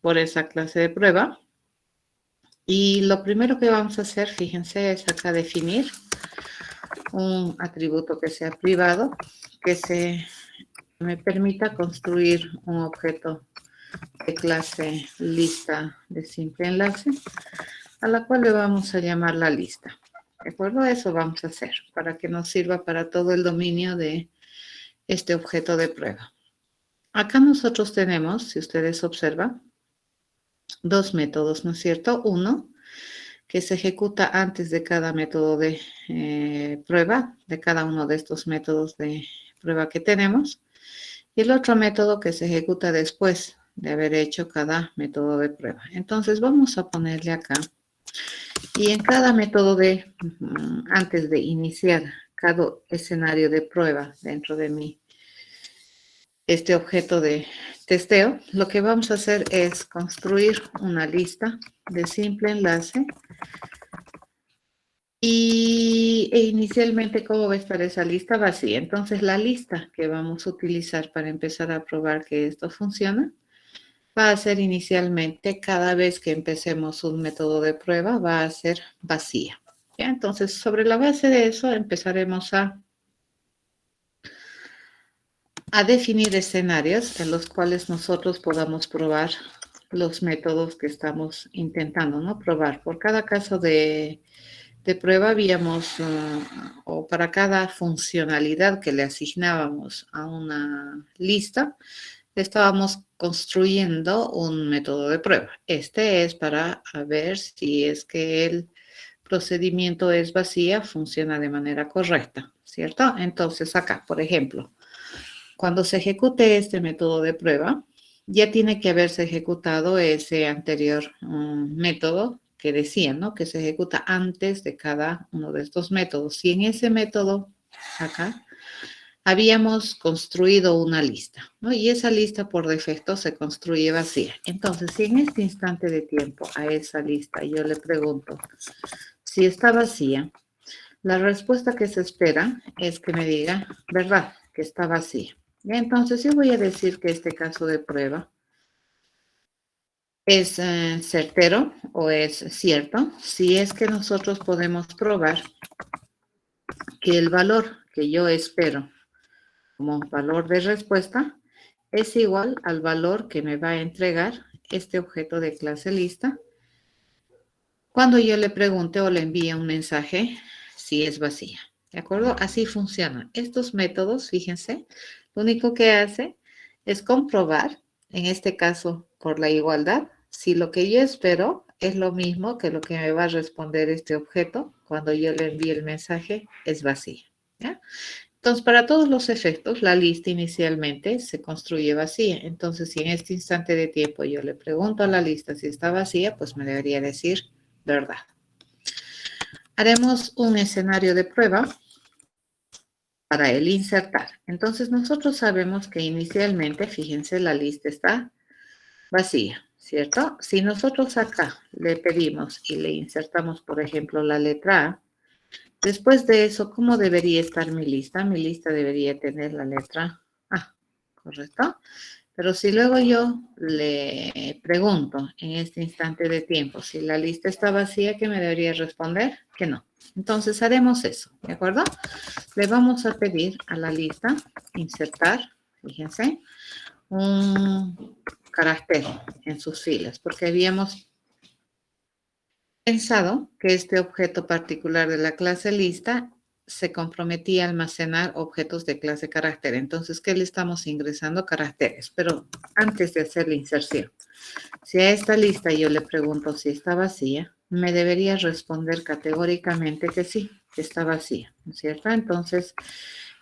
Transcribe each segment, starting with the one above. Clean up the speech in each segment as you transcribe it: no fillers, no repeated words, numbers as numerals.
por esa clase de prueba. Y lo primero que vamos a hacer, fíjense, es acá definir un atributo que sea privado, que me permita construir un objeto de clase lista de simple enlace, a la cual le vamos a llamar la lista. ¿De acuerdo? Eso vamos a hacer para que nos sirva para todo el dominio de este objeto de prueba. Acá nosotros tenemos, si ustedes observan, dos métodos, ¿no es cierto? Uno que se ejecuta antes de cada método de prueba, de cada uno de estos métodos de prueba que tenemos, y el otro método que se ejecuta después de haber hecho cada método de prueba. Entonces vamos a ponerle acá, y en cada método de, antes de iniciar cada escenario de prueba dentro de este objeto de testeo, lo que vamos a hacer es construir una lista de simple enlace. E inicialmente, ¿cómo va a estar esa lista? Vacía. Entonces, la lista que vamos a utilizar para empezar a probar que esto funciona va a ser inicialmente, cada vez que empecemos un método de prueba, va a ser vacía. ¿Ya? Entonces, sobre la base de eso, empezaremos a definir escenarios en los cuales nosotros podamos probar los métodos que estamos intentando, ¿no? Probar. Por cada caso de prueba habíamos, o para cada funcionalidad que le asignábamos a una lista, estábamos construyendo un método de prueba. Este es para ver si es que el procedimiento es vacía, funciona de manera correcta, ¿cierto? Entonces acá, por ejemplo, cuando se ejecute este método de prueba, ya tiene que haberse ejecutado ese anterior método que decía, ¿no? Que se ejecuta antes de cada uno de estos métodos. Si en ese método, acá, habíamos construido una lista, ¿no? Y esa lista por defecto se construye vacía. Entonces, si en este instante de tiempo a esa lista yo le pregunto si está vacía, la respuesta que se espera es que me diga, ¿verdad? Que está vacía. Entonces, yo voy a decir que este caso de prueba es certero o es cierto si es que nosotros podemos probar que el valor que yo espero como valor de respuesta es igual al valor que me va a entregar este objeto de clase lista cuando yo le pregunte o le envíe un mensaje si es vacía. ¿De acuerdo? Así funcionan. Estos métodos, fíjense, lo único que hace es comprobar, en este caso por la igualdad, si lo que yo espero es lo mismo que lo que me va a responder este objeto cuando yo le envíe el mensaje es vacía. ¿Ya? Entonces, para todos los efectos, la lista inicialmente se construye vacía. Entonces, si en este instante de tiempo yo le pregunto a la lista si está vacía, pues me debería decir verdad. Haremos un escenario de prueba para el insertar. Entonces, nosotros sabemos que inicialmente, fíjense, la lista está vacía, ¿cierto? Si nosotros acá le pedimos y le insertamos, por ejemplo, la letra A, después de eso, ¿cómo debería estar mi lista? Mi lista debería tener la letra A, ¿correcto? Pero si luego yo le pregunto en este instante de tiempo si la lista está vacía, ¿qué me debería responder? Que no. Entonces haremos eso, ¿de acuerdo? Le vamos a pedir a la lista insertar, fíjense, un carácter en sus filas, porque habíamos pensado que este objeto particular de la clase lista se comprometía a almacenar objetos de clase carácter. Entonces, ¿qué le estamos ingresando? Caracteres. Pero antes de hacer la inserción, si a esta lista yo le pregunto si está vacía, me debería responder categóricamente que sí, que está vacía, ¿no es cierto? Entonces,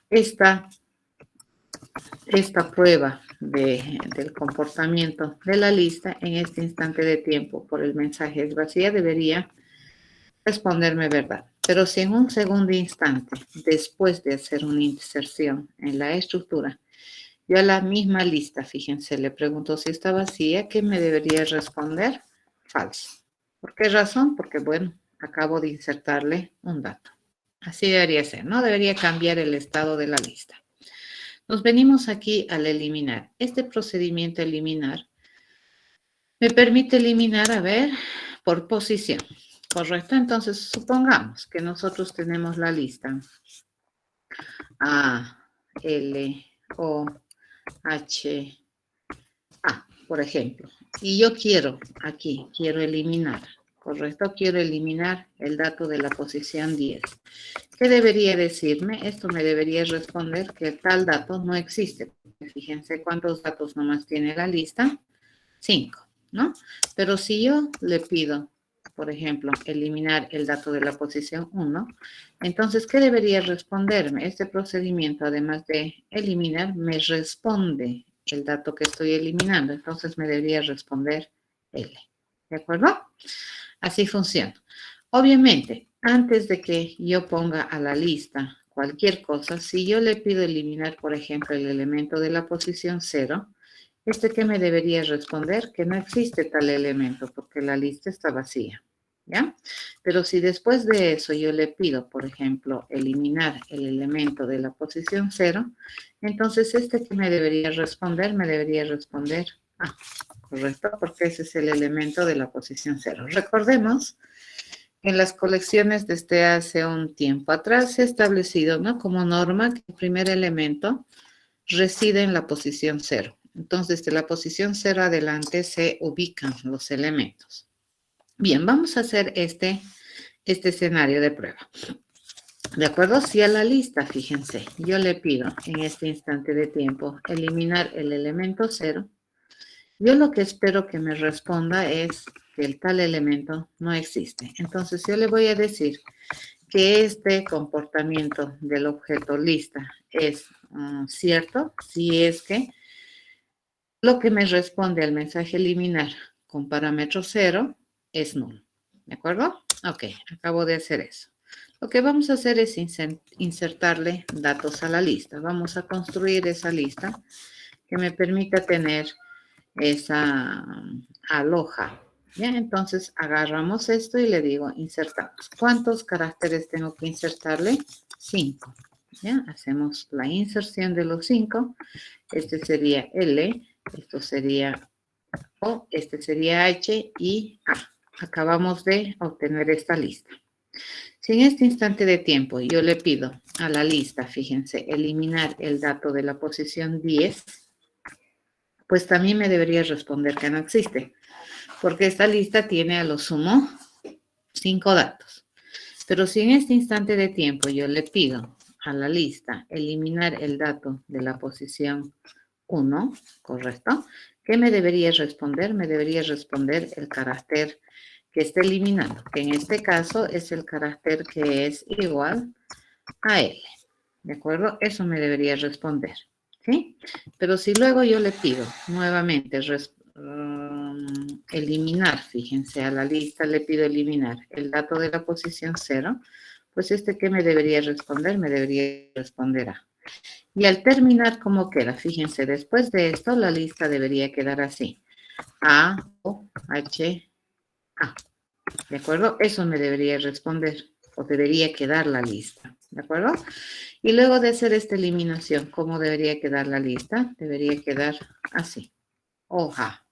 esta prueba del comportamiento de la lista en este instante de tiempo por el mensaje es vacía debería responderme verdad. Pero si en un segundo instante, después de hacer una inserción en la estructura, yo a la misma lista, fíjense, le pregunto si está vacía, ¿qué me debería responder? Falso. ¿Por qué razón? Porque, bueno, acabo de insertarle un dato. Así debería ser, ¿no? Debería cambiar el estado de la lista. Nos venimos aquí al eliminar. Este procedimiento eliminar Me permite eliminar, a ver, por posición. ¿Correcto? Entonces, supongamos que nosotros tenemos la lista A, L, O, H, A, por ejemplo. Y yo quiero eliminar, ¿correcto? Quiero eliminar el dato de la posición 10. ¿Qué debería decirme? Esto me debería responder que tal dato no existe. Fíjense cuántos datos nomás tiene la lista. 5, ¿no? Pero si yo le pido, por ejemplo, eliminar el dato de la posición 1, entonces, ¿qué debería responderme? Este procedimiento, además de eliminar, me responde el dato que estoy eliminando. Entonces, me debería responder L. ¿De acuerdo? Así funciona. Obviamente, antes de que yo ponga a la lista cualquier cosa, si yo le pido eliminar, por ejemplo, el elemento de la posición 0, ¿qué me debería responder? Que no existe tal elemento porque la lista está vacía, ¿ya? Pero si después de eso yo le pido, por ejemplo, eliminar el elemento de la posición 0, entonces que me debería responder, ah, correcto, porque ese es el elemento de la posición 0. Recordemos, en las colecciones desde hace un tiempo atrás se ha establecido, ¿no?, como norma que el primer elemento reside en la posición 0. Entonces, de la posición 0 adelante se ubican los elementos. Bien, vamos a hacer este escenario de prueba. ¿De acuerdo? Si a la lista, fíjense, yo le pido en este instante de tiempo eliminar el elemento 0, yo lo que espero que me responda es que el tal elemento no existe. Entonces, yo le voy a decir que este comportamiento del objeto lista es cierto si es que lo que me responde al mensaje eliminar con parámetro 0 es nulo. ¿De acuerdo? Ok, acabo de hacer eso. Lo que vamos a hacer es insertarle datos a la lista. Vamos a construir esa lista que me permita tener esa aloja. ¿Ya? Entonces agarramos esto y le digo insertamos. ¿Cuántos caracteres tengo que insertarle? 5. ¿Ya? Hacemos la inserción de los 5. Este sería L, esto sería O, este sería H y A. Acabamos de obtener esta lista. Si en este instante de tiempo yo le pido a la lista, fíjense, eliminar el dato de la posición 10, pues también me debería responder que no existe, porque esta lista tiene a lo sumo 5 datos. Pero si en este instante de tiempo yo le pido a la lista eliminar el dato de la posición 1, ¿correcto? ¿Qué me debería responder? Me debería responder el carácter que está eliminando, que en este caso es el carácter que es igual a L. ¿De acuerdo? Eso me debería responder. ¿Sí? Pero si luego yo le pido nuevamente eliminar, fíjense, a la lista le pido eliminar el dato de la posición 0, pues ¿qué me debería responder? Me debería responder A. Y al terminar, ¿cómo queda? Fíjense, después de esto la lista debería quedar así. A, O, H, A. ¿De acuerdo? Eso me debería responder o debería quedar la lista. ¿De acuerdo? Y luego de hacer esta eliminación, ¿cómo debería quedar la lista? Debería quedar así. Hoja.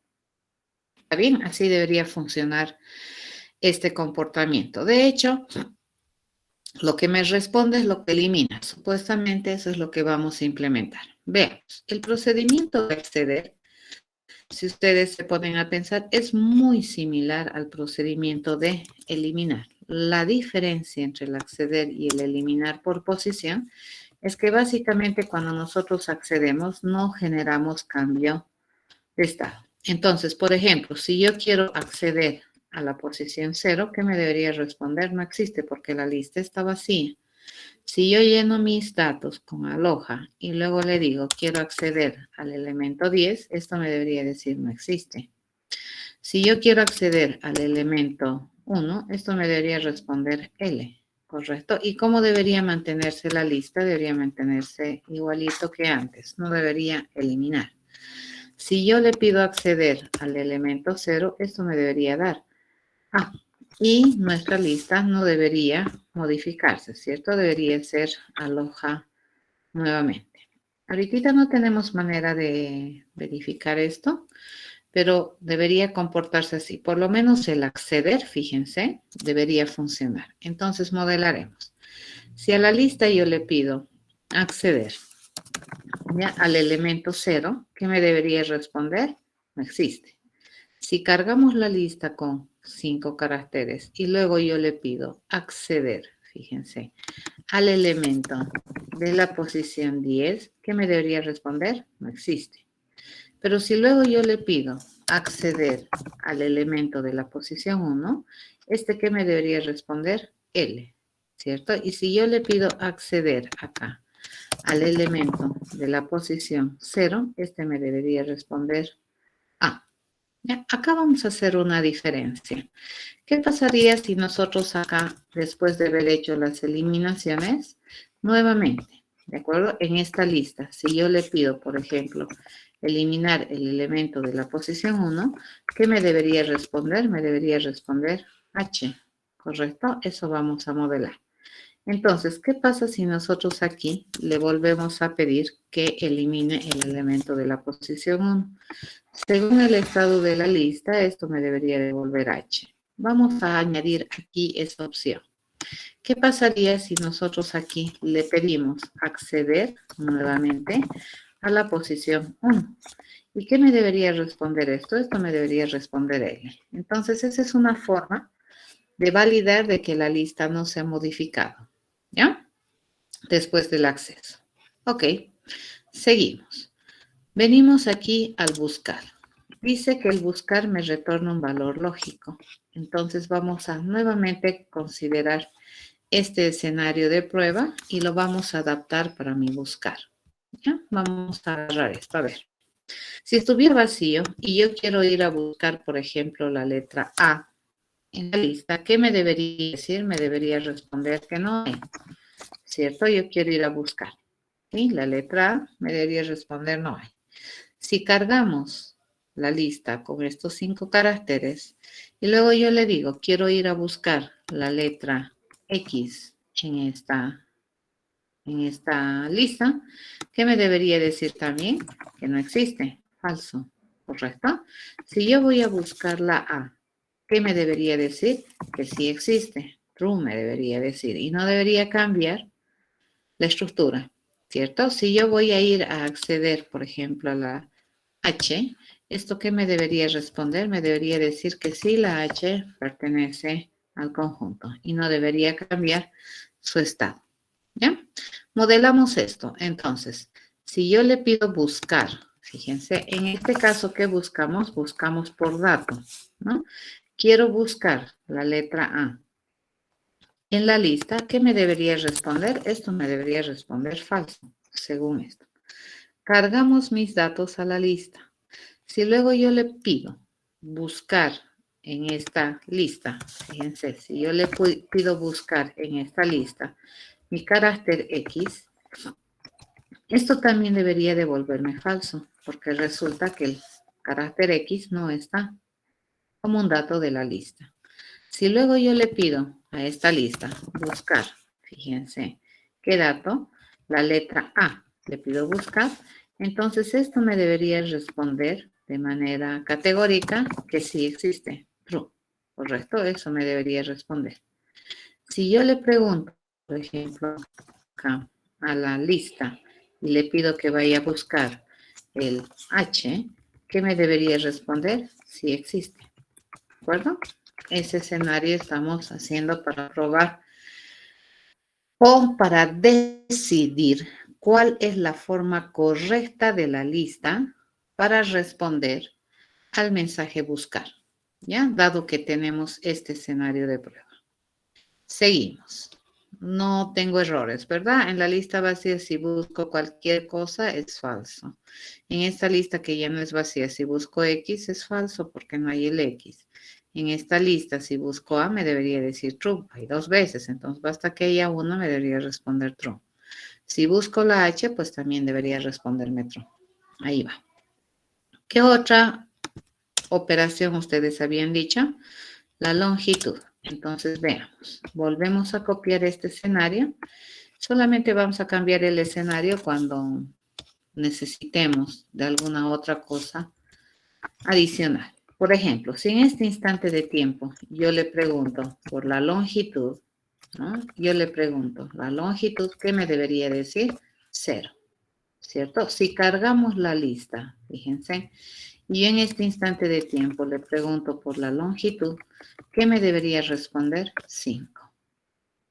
¿Está bien? Así debería funcionar este comportamiento. De hecho, lo que me responde es lo que elimina. Supuestamente eso es lo que vamos a implementar. Veamos. El procedimiento de acceder, si ustedes se ponen a pensar, es muy similar al procedimiento de eliminar. La diferencia entre el acceder y el eliminar por posición es que básicamente cuando nosotros accedemos no generamos cambio de estado. Entonces, por ejemplo, si yo quiero acceder a la posición 0, ¿qué me debería responder? No existe porque la lista está vacía. Si yo lleno mis datos con aloja y luego le digo quiero acceder al elemento 10, esto me debería decir no existe. Si yo quiero acceder al elemento 1, esto me debería responder L, ¿correcto? ¿Y cómo debería mantenerse la lista? Debería mantenerse igualito que antes, no debería eliminar. Si yo le pido acceder al elemento 0, esto me debería dar A. Y nuestra lista no debería modificarse, ¿cierto? Debería ser aloja nuevamente. Ahorita no tenemos manera de verificar esto, pero debería comportarse así. Por lo menos el acceder, fíjense, debería funcionar. Entonces modelaremos. Si a la lista yo le pido acceder, ¿ya? Al elemento 0, ¿qué me debería responder? No existe. Si cargamos la lista con 5 caracteres y luego yo le pido acceder, fíjense, al elemento de la posición 10, ¿qué me debería responder? No existe. Pero si luego yo le pido acceder al elemento de la posición 1, ¿qué me debería responder? L, ¿cierto? Y si yo le pido acceder acá al elemento de la posición 0, me debería responder A. ¿Ya? Acá vamos a hacer una diferencia. ¿Qué pasaría si nosotros acá, después de haber hecho las eliminaciones, nuevamente, ¿de acuerdo? En esta lista, si yo le pido, por ejemplo, eliminar el elemento de la posición 1, ¿qué me debería responder? Me debería responder H, ¿correcto? Eso vamos a modelar. Entonces, ¿qué pasa si nosotros aquí le volvemos a pedir que elimine el elemento de la posición 1? Según el estado de la lista, esto me debería devolver H. Vamos a añadir aquí esta opción. ¿Qué pasaría si nosotros aquí le pedimos acceder nuevamente a la posición 1? ¿Y qué me debería responder esto? Esto me debería responder L. Entonces, esa es una forma de validar de que la lista no se ha modificado, ¿ya? Después del acceso. Ok, seguimos. Venimos aquí al buscar. Dice que el buscar me retorna un valor lógico. Entonces vamos a nuevamente considerar este escenario de prueba y lo vamos a adaptar para mi buscar. ¿Ya? Vamos a agarrar esto. A ver, si estuviera vacío y yo quiero ir a buscar, por ejemplo, la letra A en la lista, ¿qué me debería decir? Me debería responder que no hay, ¿cierto? Yo quiero ir a buscar. ¿Sí? La letra A me debería responder no hay. Si cargamos la lista con estos 5 caracteres y luego yo le digo, quiero ir a buscar la letra X en esta lista, ¿qué me debería decir también? Que no existe. Falso. ¿Correcto? Si yo voy a buscar la A, ¿qué me debería decir? Que sí existe. True me debería decir. Y no debería cambiar la estructura. ¿Cierto? Si yo voy a ir a acceder, por ejemplo, a la H, ¿esto qué me debería responder? Me debería decir que sí, la H pertenece al conjunto y no debería cambiar su estado. ¿Ya? Modelamos esto. Entonces, si yo le pido buscar, fíjense, en este caso, ¿qué buscamos? Buscamos por dato, ¿no? Quiero buscar la letra A. En la lista, ¿qué me debería responder? Esto me debería responder falso, según esto. Cargamos mis datos a la lista. Si luego yo le pido buscar en esta lista, fíjense, si yo le pido buscar en esta lista mi carácter X, esto también debería devolverme falso, porque resulta que el carácter X no está como un dato de la lista. Si luego yo le pido a esta lista buscar, fíjense, ¿qué dato? La letra A, le pido buscar, entonces esto me debería responder de manera categórica que sí existe, true, ¿correcto? Eso me debería responder. Si yo le pregunto, por ejemplo, acá a la lista y le pido que vaya a buscar el H, ¿qué me debería responder? Sí existe, ¿de acuerdo? Ese escenario estamos haciendo para probar o para decidir cuál es la forma correcta de la lista para responder al mensaje buscar, ¿ya? Dado que tenemos este escenario de prueba. Seguimos. No tengo errores, ¿verdad? En la lista vacía, si busco cualquier cosa, es falso. En esta lista que ya no es vacía, si busco X, es falso porque no hay el X. En esta lista, si busco A, me debería decir true. Hay 2 veces, entonces basta que haya una, me debería responder true. Si busco la H, pues también debería responderme true. Ahí va. ¿Qué otra operación ustedes habían dicho? La longitud. Entonces, veamos. Volvemos a copiar este escenario. Solamente vamos a cambiar el escenario cuando necesitemos de alguna otra cosa adicional. Por ejemplo, si en este instante de tiempo yo le pregunto por la longitud, ¿no? Yo le pregunto, la longitud, ¿qué me debería decir? 0, ¿cierto? Si cargamos la lista, fíjense, y yo en este instante de tiempo le pregunto por la longitud, ¿qué me debería responder? 5.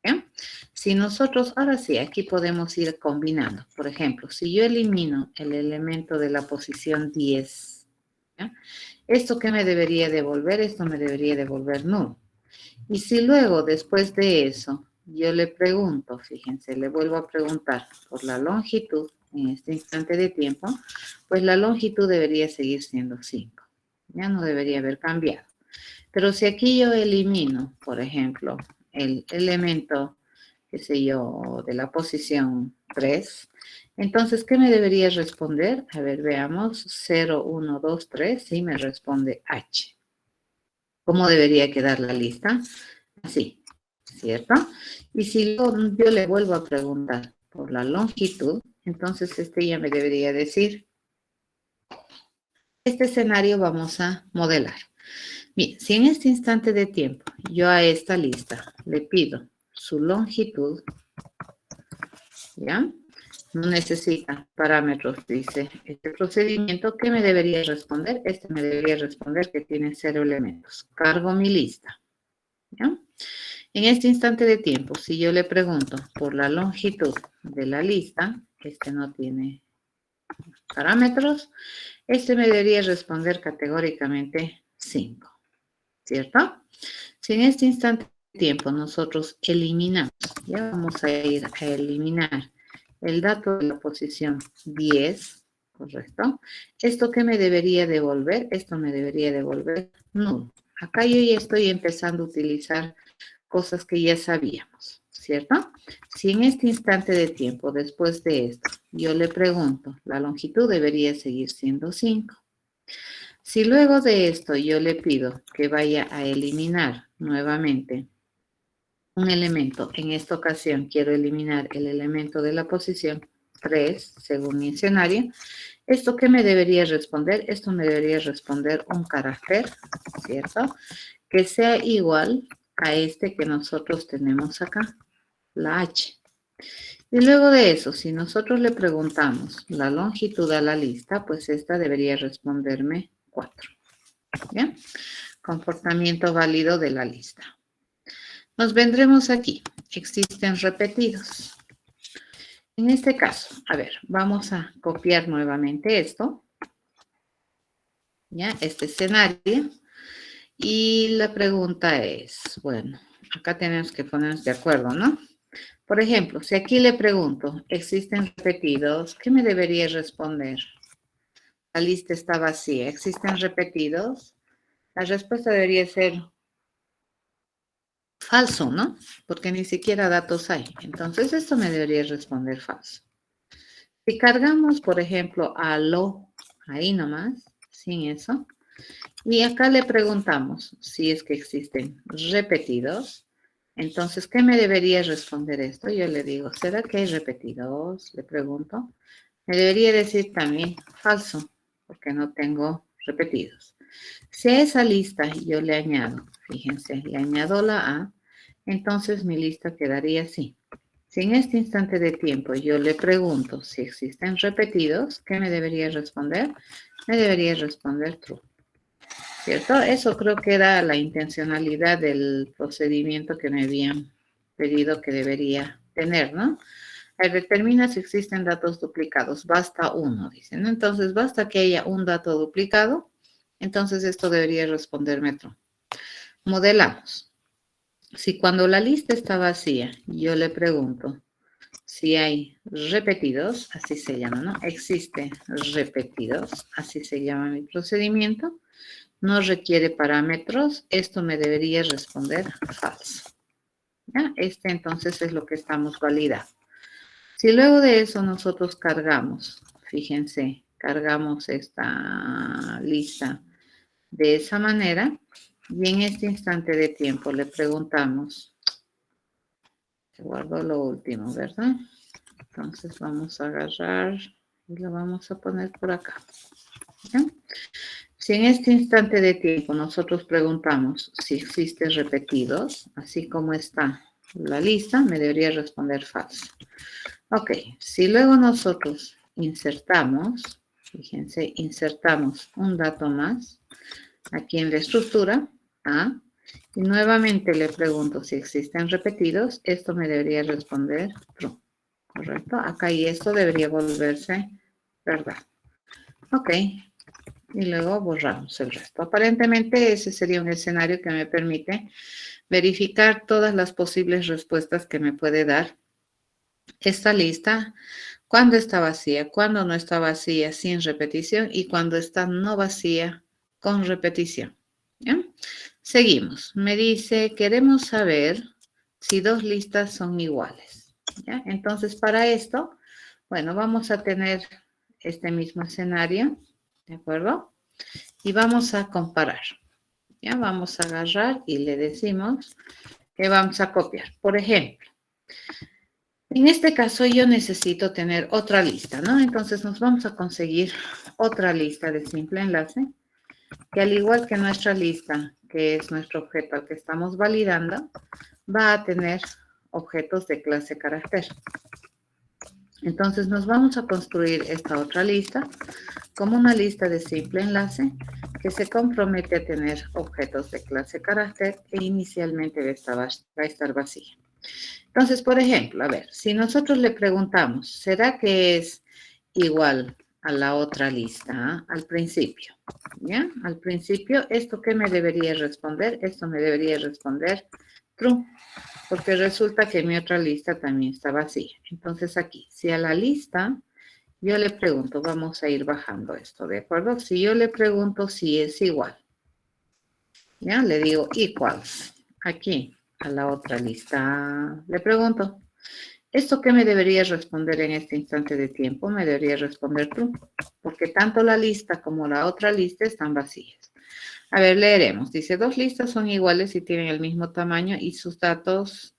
¿Bien? Si nosotros, ahora sí, aquí podemos ir combinando. Por ejemplo, si yo elimino el elemento de la posición 10, ¿ya? ¿Esto qué me debería devolver? Esto me debería devolver nulo. Y si luego, después de eso, yo le pregunto, fíjense, le vuelvo a preguntar por la longitud en este instante de tiempo, pues la longitud debería seguir siendo 5. Ya no debería haber cambiado. Pero si aquí yo elimino, por ejemplo, el elemento, qué sé yo, de la posición 3, entonces, ¿qué me debería responder? A ver, veamos, 0, 1, 2, 3, sí me responde H. ¿Cómo debería quedar la lista? Así, ¿cierto? Y si yo le vuelvo a preguntar por la longitud, entonces este ya me debería decir, este escenario vamos a modelar. Bien, si en este instante de tiempo yo a esta lista le pido su longitud, ¿ya? No necesita parámetros, dice este procedimiento. ¿Qué me debería responder? Este me debería responder que tiene 0 elementos. Cargo mi lista, ¿ya? En este instante de tiempo, si yo le pregunto por la longitud de la lista, este no tiene parámetros, este me debería responder categóricamente 5, ¿cierto? Si en este instante de tiempo nosotros eliminamos, ya vamos a ir a eliminar el dato de la posición 10, ¿correcto? ¿Esto qué me debería devolver? Esto me debería devolver nulo. Acá yo ya estoy empezando a utilizar cosas que ya sabíamos, ¿cierto? Si en este instante de tiempo, después de esto, yo le pregunto, la longitud debería seguir siendo 5. Si luego de esto yo le pido que vaya a eliminar nuevamente un elemento, en esta ocasión quiero eliminar el elemento de la posición 3, según mi escenario, ¿esto qué me debería responder? Esto me debería responder un carácter, ¿cierto? Que sea igual a este que nosotros tenemos acá, la H. Y luego de eso, si nosotros le preguntamos la longitud a la lista, pues esta debería responderme 4. ¿Bien? Comportamiento válido de la lista. Nos vendremos aquí. Existen repetidos. En este caso, a ver, vamos a copiar nuevamente esto. ¿Ya? Este escenario. Y la pregunta es, bueno, acá tenemos que ponernos de acuerdo, ¿no? Por ejemplo, si aquí le pregunto, ¿existen repetidos? ¿Qué me debería responder? La lista está vacía. ¿Existen repetidos? La respuesta debería ser falso, ¿no? Porque ni siquiera datos hay. Entonces, esto me debería responder falso. Si cargamos, por ejemplo, a lo, ahí nomás, sin eso, y acá le preguntamos si es que existen repetidos, entonces, ¿qué me debería responder esto? Yo le digo, ¿será que hay repetidos? Le pregunto. Me debería decir también falso, porque no tengo repetidos. Si a esa lista yo le añado, fíjense, le añado la A, entonces mi lista quedaría así. Si en este instante de tiempo yo le pregunto si existen repetidos, ¿qué me debería responder? Me debería responder true, ¿cierto? Eso creo que era la intencionalidad del procedimiento que me habían pedido que debería tener, ¿no? Determina si existen datos duplicados. Basta uno, dicen. Entonces, basta que haya un dato duplicado. Entonces, esto debería responderme true. Modelamos. Si cuando la lista está vacía, yo le pregunto si hay repetidos, así se llama, ¿no? Existe repetidos, así se llama mi procedimiento. No requiere parámetros. Esto me debería responder falso. ¿Ya? Este entonces es lo que estamos validando. Si luego de eso nosotros cargamos, fíjense, cargamos esta lista de esa manera y en este instante de tiempo le preguntamos, se guardó lo último, ¿verdad? Entonces vamos a agarrar y lo vamos a poner por acá. ¿Ya? Si en este instante de tiempo nosotros preguntamos si existen repetidos, así como está la lista, me debería responder falso. Ok, si luego nosotros insertamos, fíjense, insertamos un dato más aquí en la estructura A, y nuevamente le pregunto si existen repetidos, esto me debería responder true, ¿correcto? Acá y esto debería volverse verdad. Ok, y luego borramos el resto. Aparentemente ese sería un escenario que me permite verificar todas las posibles respuestas que me puede dar esta lista, cuando está vacía, cuando no está vacía sin repetición y cuando está no vacía con repetición. ¿Ya? Seguimos. Me dice, queremos saber si dos listas son iguales. ¿Ya? Entonces, para esto, bueno, vamos a tener este mismo escenario, ¿de acuerdo? Y vamos a comparar. ¿Ya? Vamos a agarrar y le decimos que vamos a copiar. Por ejemplo, en este caso yo necesito tener otra lista, ¿no? Entonces nos vamos a conseguir otra lista de simple enlace, que al igual que nuestra lista, que es nuestro objeto al que estamos validando, va a tener objetos de clase carácter. Entonces nos vamos a construir esta otra lista como una lista de simple enlace que se compromete a tener objetos de clase carácter e inicialmente va a estar vacía. Entonces, por ejemplo, a ver, si nosotros le preguntamos, ¿será que es igual a la otra lista? Al principio, ¿ya? Al principio, ¿esto qué me debería responder? Esto me debería responder true, porque resulta que mi otra lista también está vacía. Entonces aquí, si a la lista yo le pregunto, vamos a ir bajando esto, ¿de acuerdo? Si yo le pregunto si es igual, ¿ya? Le digo equals, aquí a la otra lista, le pregunto, ¿esto qué me debería responder en este instante de tiempo? Me debería responder true, porque tanto la lista como la otra lista están vacías. A ver, leeremos. Dice, dos listas son iguales y tienen el mismo tamaño y sus datos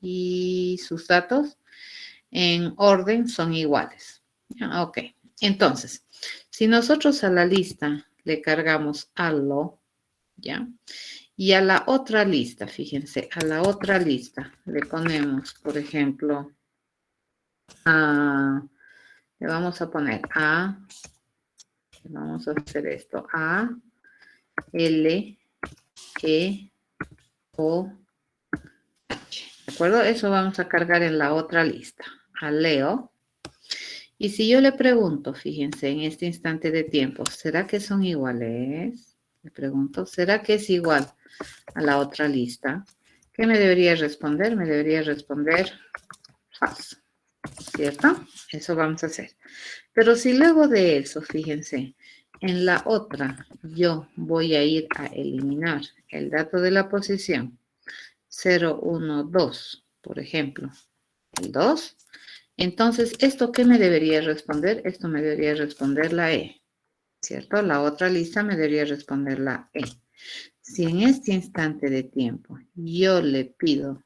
sus datos en orden son iguales. Ok, entonces, si nosotros a la lista le cargamos algo, ¿ya? Y a la otra lista, fíjense, a la otra lista le ponemos, por ejemplo, le vamos a poner vamos a hacer esto, A, L, E, O, H. ¿De acuerdo? Eso vamos a cargar en la otra lista, a Leo. Y si yo le pregunto, fíjense, en este instante de tiempo, ¿será que son iguales? Le pregunto, ¿será que es igual a la otra lista? ¿Qué me debería responder? Me debería responder falso, ¿cierto? Eso vamos a hacer. Pero si luego de eso, fíjense, en la otra yo voy a ir a eliminar el dato de la posición 0, 1, 2, por ejemplo, el 2, entonces, ¿esto qué me debería responder? Esto me debería responder la E, ¿cierto? La otra lista me debería responder la E. Si en este instante de tiempo yo le pido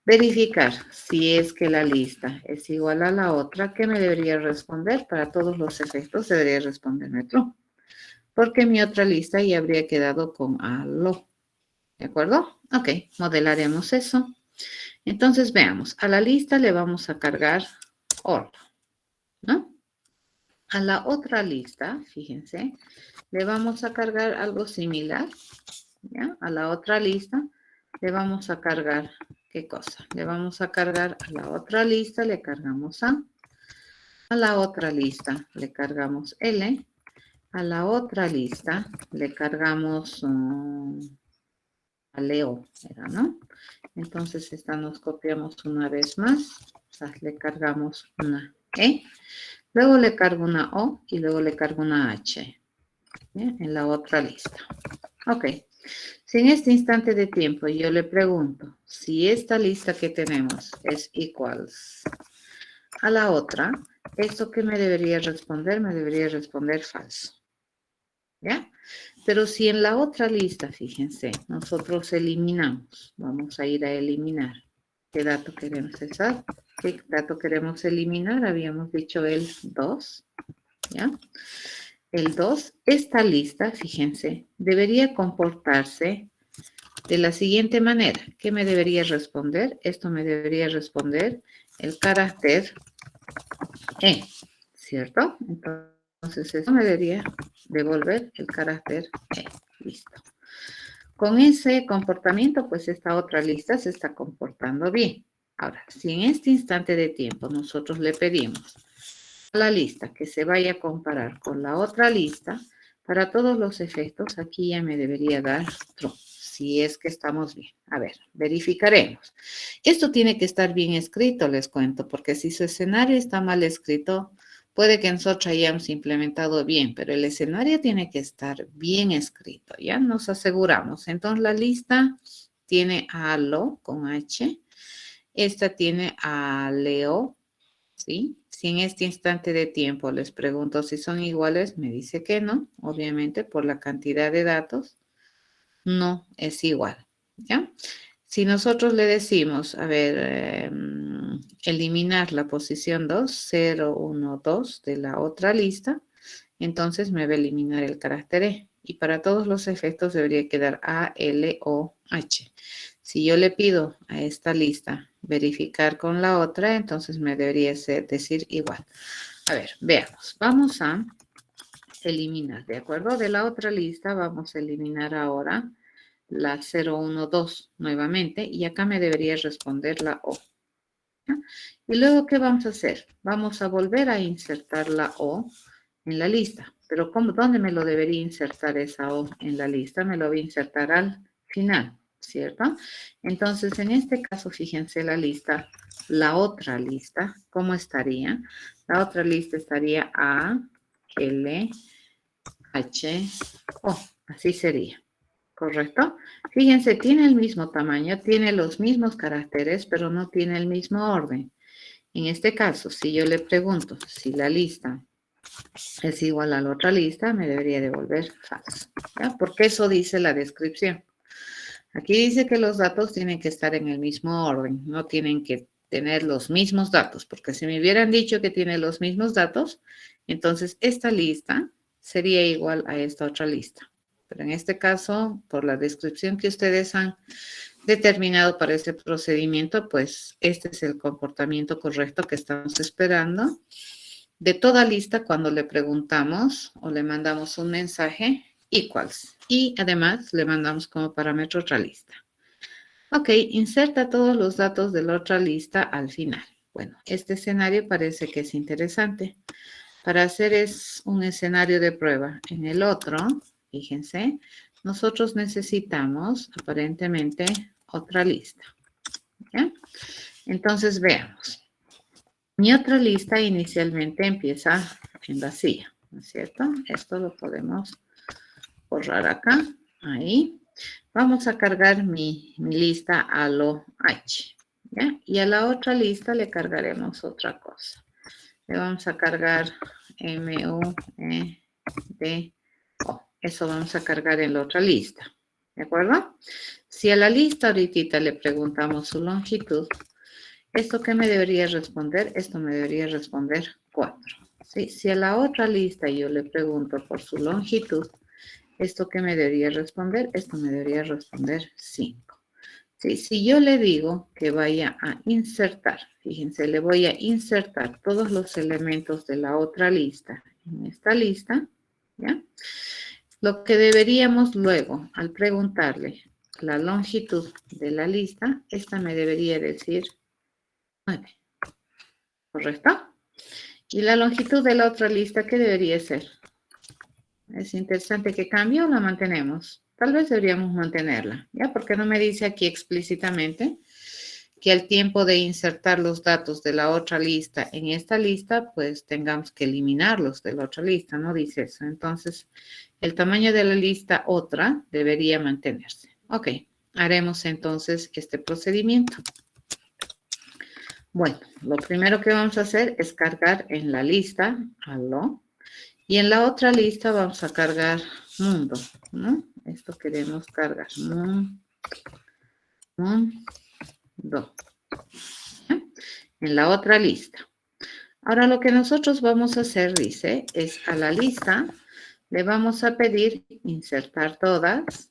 verificar si es que la lista es igual a la otra, ¿qué me debería responder? Para todos los efectos debería responderme true, porque mi otra lista ya habría quedado con algo. ¿De acuerdo? Ok, modelaremos eso. Entonces veamos, a la lista le vamos a cargar all, ¿no? A la otra lista, fíjense, le vamos a cargar algo similar, ¿ya? A la otra lista le vamos a cargar, ¿qué cosa? Le vamos a cargar a la otra lista, le cargamos a la otra lista le cargamos L, a la otra lista le cargamos a Leo, ¿no? Entonces esta nos copiamos una vez más, o sea, le cargamos una E, luego le cargo una O y luego le cargo una H, ¿bien? En la otra lista. Ok, si en este instante de tiempo yo le pregunto si esta lista que tenemos es equals a la otra, ¿esto qué me debería responder? Me debería responder falso, ¿ya? Pero si en la otra lista, fíjense, nosotros eliminamos, vamos a ir a eliminar. ¿Qué dato queremos usar? ¿Qué dato queremos eliminar? Habíamos dicho el 2, ¿ya? el 2, esta lista, fíjense, debería comportarse de la siguiente manera. ¿Qué me debería responder? Esto me debería responder el carácter E, ¿cierto? Entonces, esto me debería devolver el carácter E. Listo. Con ese comportamiento, pues esta otra lista se está comportando bien. Ahora, si en este instante de tiempo nosotros le pedimos a la lista que se vaya a comparar con la otra lista, para todos los efectos, aquí ya me debería dar true, si es que estamos bien. A ver, verificaremos. Esto tiene que estar bien escrito, les cuento, porque si su escenario está mal escrito, puede que nosotros hayamos implementado bien, pero el escenario tiene que estar bien escrito, ¿ya? Nos aseguramos. Entonces, la lista tiene a lo con H, esta tiene a Leo, ¿sí? Si en este instante de tiempo les pregunto si son iguales, me dice que no, obviamente por la cantidad de datos, no es igual, ¿ya? Si nosotros le decimos, a ver, eliminar la posición 2, 0, 1, 2 de la otra lista, entonces me va a eliminar el carácter E. Y para todos los efectos debería quedar A, L, O, H. Si yo le pido a esta lista verificar con la otra, entonces me debería decir igual. A ver, veamos. Vamos a eliminar, ¿de acuerdo? De la otra lista vamos a eliminar ahora la 012 nuevamente y acá me debería responder la O. ¿Ya? Y luego, ¿qué vamos a hacer? Vamos a volver a insertar la O en la lista. Pero ¿dónde me lo debería insertar esa O en la lista? Me lo voy a insertar al final, ¿cierto? Entonces, en este caso, fíjense la lista, la otra lista, ¿cómo estaría? La otra lista estaría A, L, H, O. Así sería. ¿Correcto? Fíjense, tiene el mismo tamaño, tiene los mismos caracteres, pero no tiene el mismo orden. En este caso, si yo le pregunto si la lista es igual a la otra lista, me debería devolver falso, ¿ya? Porque eso dice la descripción. Aquí dice que los datos tienen que estar en el mismo orden, no tienen que tener los mismos datos, porque si me hubieran dicho que tiene los mismos datos, entonces esta lista sería igual a esta otra lista. Pero en este caso, por la descripción que ustedes han determinado para este procedimiento, pues este es el comportamiento correcto que estamos esperando de toda lista cuando le preguntamos o le mandamos un mensaje equals. Y además le mandamos como parámetro otra lista. Ok, inserta todos los datos de la otra lista al final. Bueno, este escenario parece que es interesante. Para hacer es un escenario de prueba. En el otro, fíjense, nosotros necesitamos aparentemente otra lista. ¿Ya? Entonces veamos. Mi otra lista inicialmente empieza en vacía, ¿no es cierto? Esto lo podemos borrar acá, ahí. Vamos a cargar mi lista a lo H, ¿ya? Y a la otra lista le cargaremos otra cosa. Le vamos a cargar M-U-E-D-O. Eso vamos a cargar en la otra lista, ¿de acuerdo? Si a la lista ahorita le preguntamos su longitud, ¿esto qué me debería responder? Esto me debería responder 4. ¿Sí? Si a la otra lista yo le pregunto por su longitud, ¿esto qué me debería responder? Esto me debería responder 5. ¿Sí? Si yo le digo que vaya a insertar, fíjense, le voy a insertar todos los elementos de la otra lista en esta lista, ¿ya? Lo que deberíamos luego, al preguntarle la longitud de la lista, esta me debería decir 9. ¿Correcto? Y la longitud de la otra lista, ¿qué debería ser? Es interesante que cambie o la mantenemos. Tal vez deberíamos mantenerla, ¿ya? Porque no me dice aquí explícitamente que al tiempo de insertar los datos de la otra lista en esta lista, pues tengamos que eliminarlos de la otra lista, no dice eso. Entonces, el tamaño de la lista otra debería mantenerse. Ok, haremos entonces este procedimiento. Bueno, lo primero que vamos a hacer es cargar en la lista algo y en la otra lista vamos a cargar mundo, ¿no? Esto queremos cargar, mundo, ¿ya? En la otra lista. Ahora lo que nosotros vamos a hacer, dice, es a la lista le vamos a pedir insertar todas,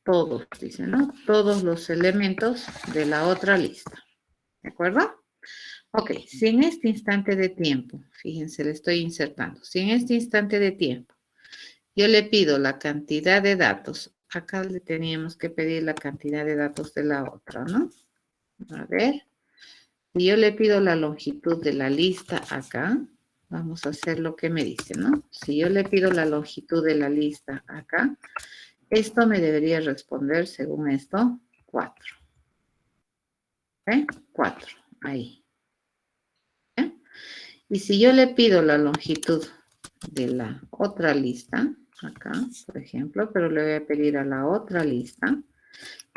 todos, dice, ¿no? Todos los elementos de la otra lista. ¿De acuerdo? Ok, si en este instante de tiempo, fíjense, le estoy insertando, si en este instante de tiempo yo le pido la cantidad de datos, acá le teníamos que pedir la cantidad de datos de la otra, ¿no? A ver, si yo le pido la longitud de la lista acá, vamos a hacer lo que me dice, ¿no? Si yo le pido la longitud de la lista acá, esto me debería responder, según esto, 4. ¿Eh? 4, ahí. ¿Eh? Y si yo le pido la longitud de la otra lista, acá, por ejemplo, pero le voy a pedir a la otra lista,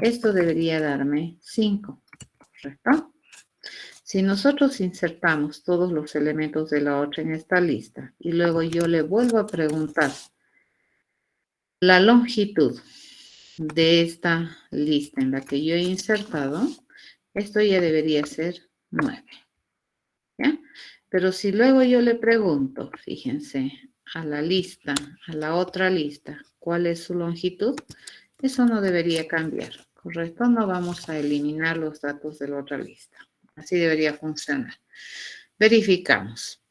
esto debería darme 5, ¿correcto? Si nosotros insertamos todos los elementos de la otra en esta lista y luego yo le vuelvo a preguntar la longitud de esta lista en la que yo he insertado, esto ya debería ser 9. ¿Ya? Pero si luego yo le pregunto, fíjense, a la lista, a la otra lista, ¿cuál es su longitud? Eso no debería cambiar, ¿correcto? No vamos a eliminar los datos de la otra lista. Así debería funcionar. Verificamos.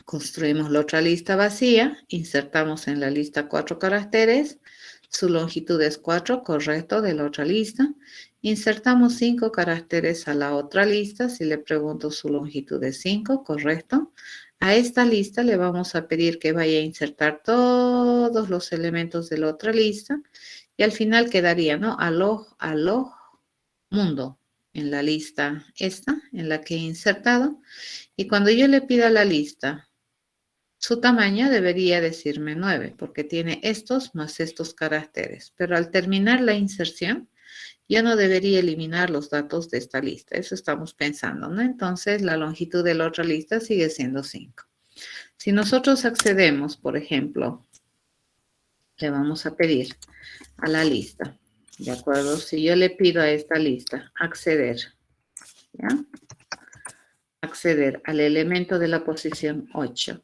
Construimos la otra lista vacía, insertamos en la lista 4 caracteres, su longitud es 4, correcto, de la otra lista. Insertamos 5 caracteres a la otra lista, si le pregunto su longitud es 5, correcto. A esta lista le vamos a pedir que vaya a insertar todos los elementos de la otra lista y al final quedaría, ¿no? Aló mundo en la lista esta, en la que he insertado. Y cuando yo le pida la lista, su tamaño debería decirme 9, porque tiene estos más estos caracteres. Pero al terminar la inserción, yo no debería eliminar los datos de esta lista. Eso estamos pensando, ¿no? Entonces, la longitud de la otra lista sigue siendo 5. Si nosotros accedemos, por ejemplo, le vamos a pedir a la lista, ¿de acuerdo? Si yo le pido a esta lista acceder, ¿ya? Acceder al elemento de la posición 8.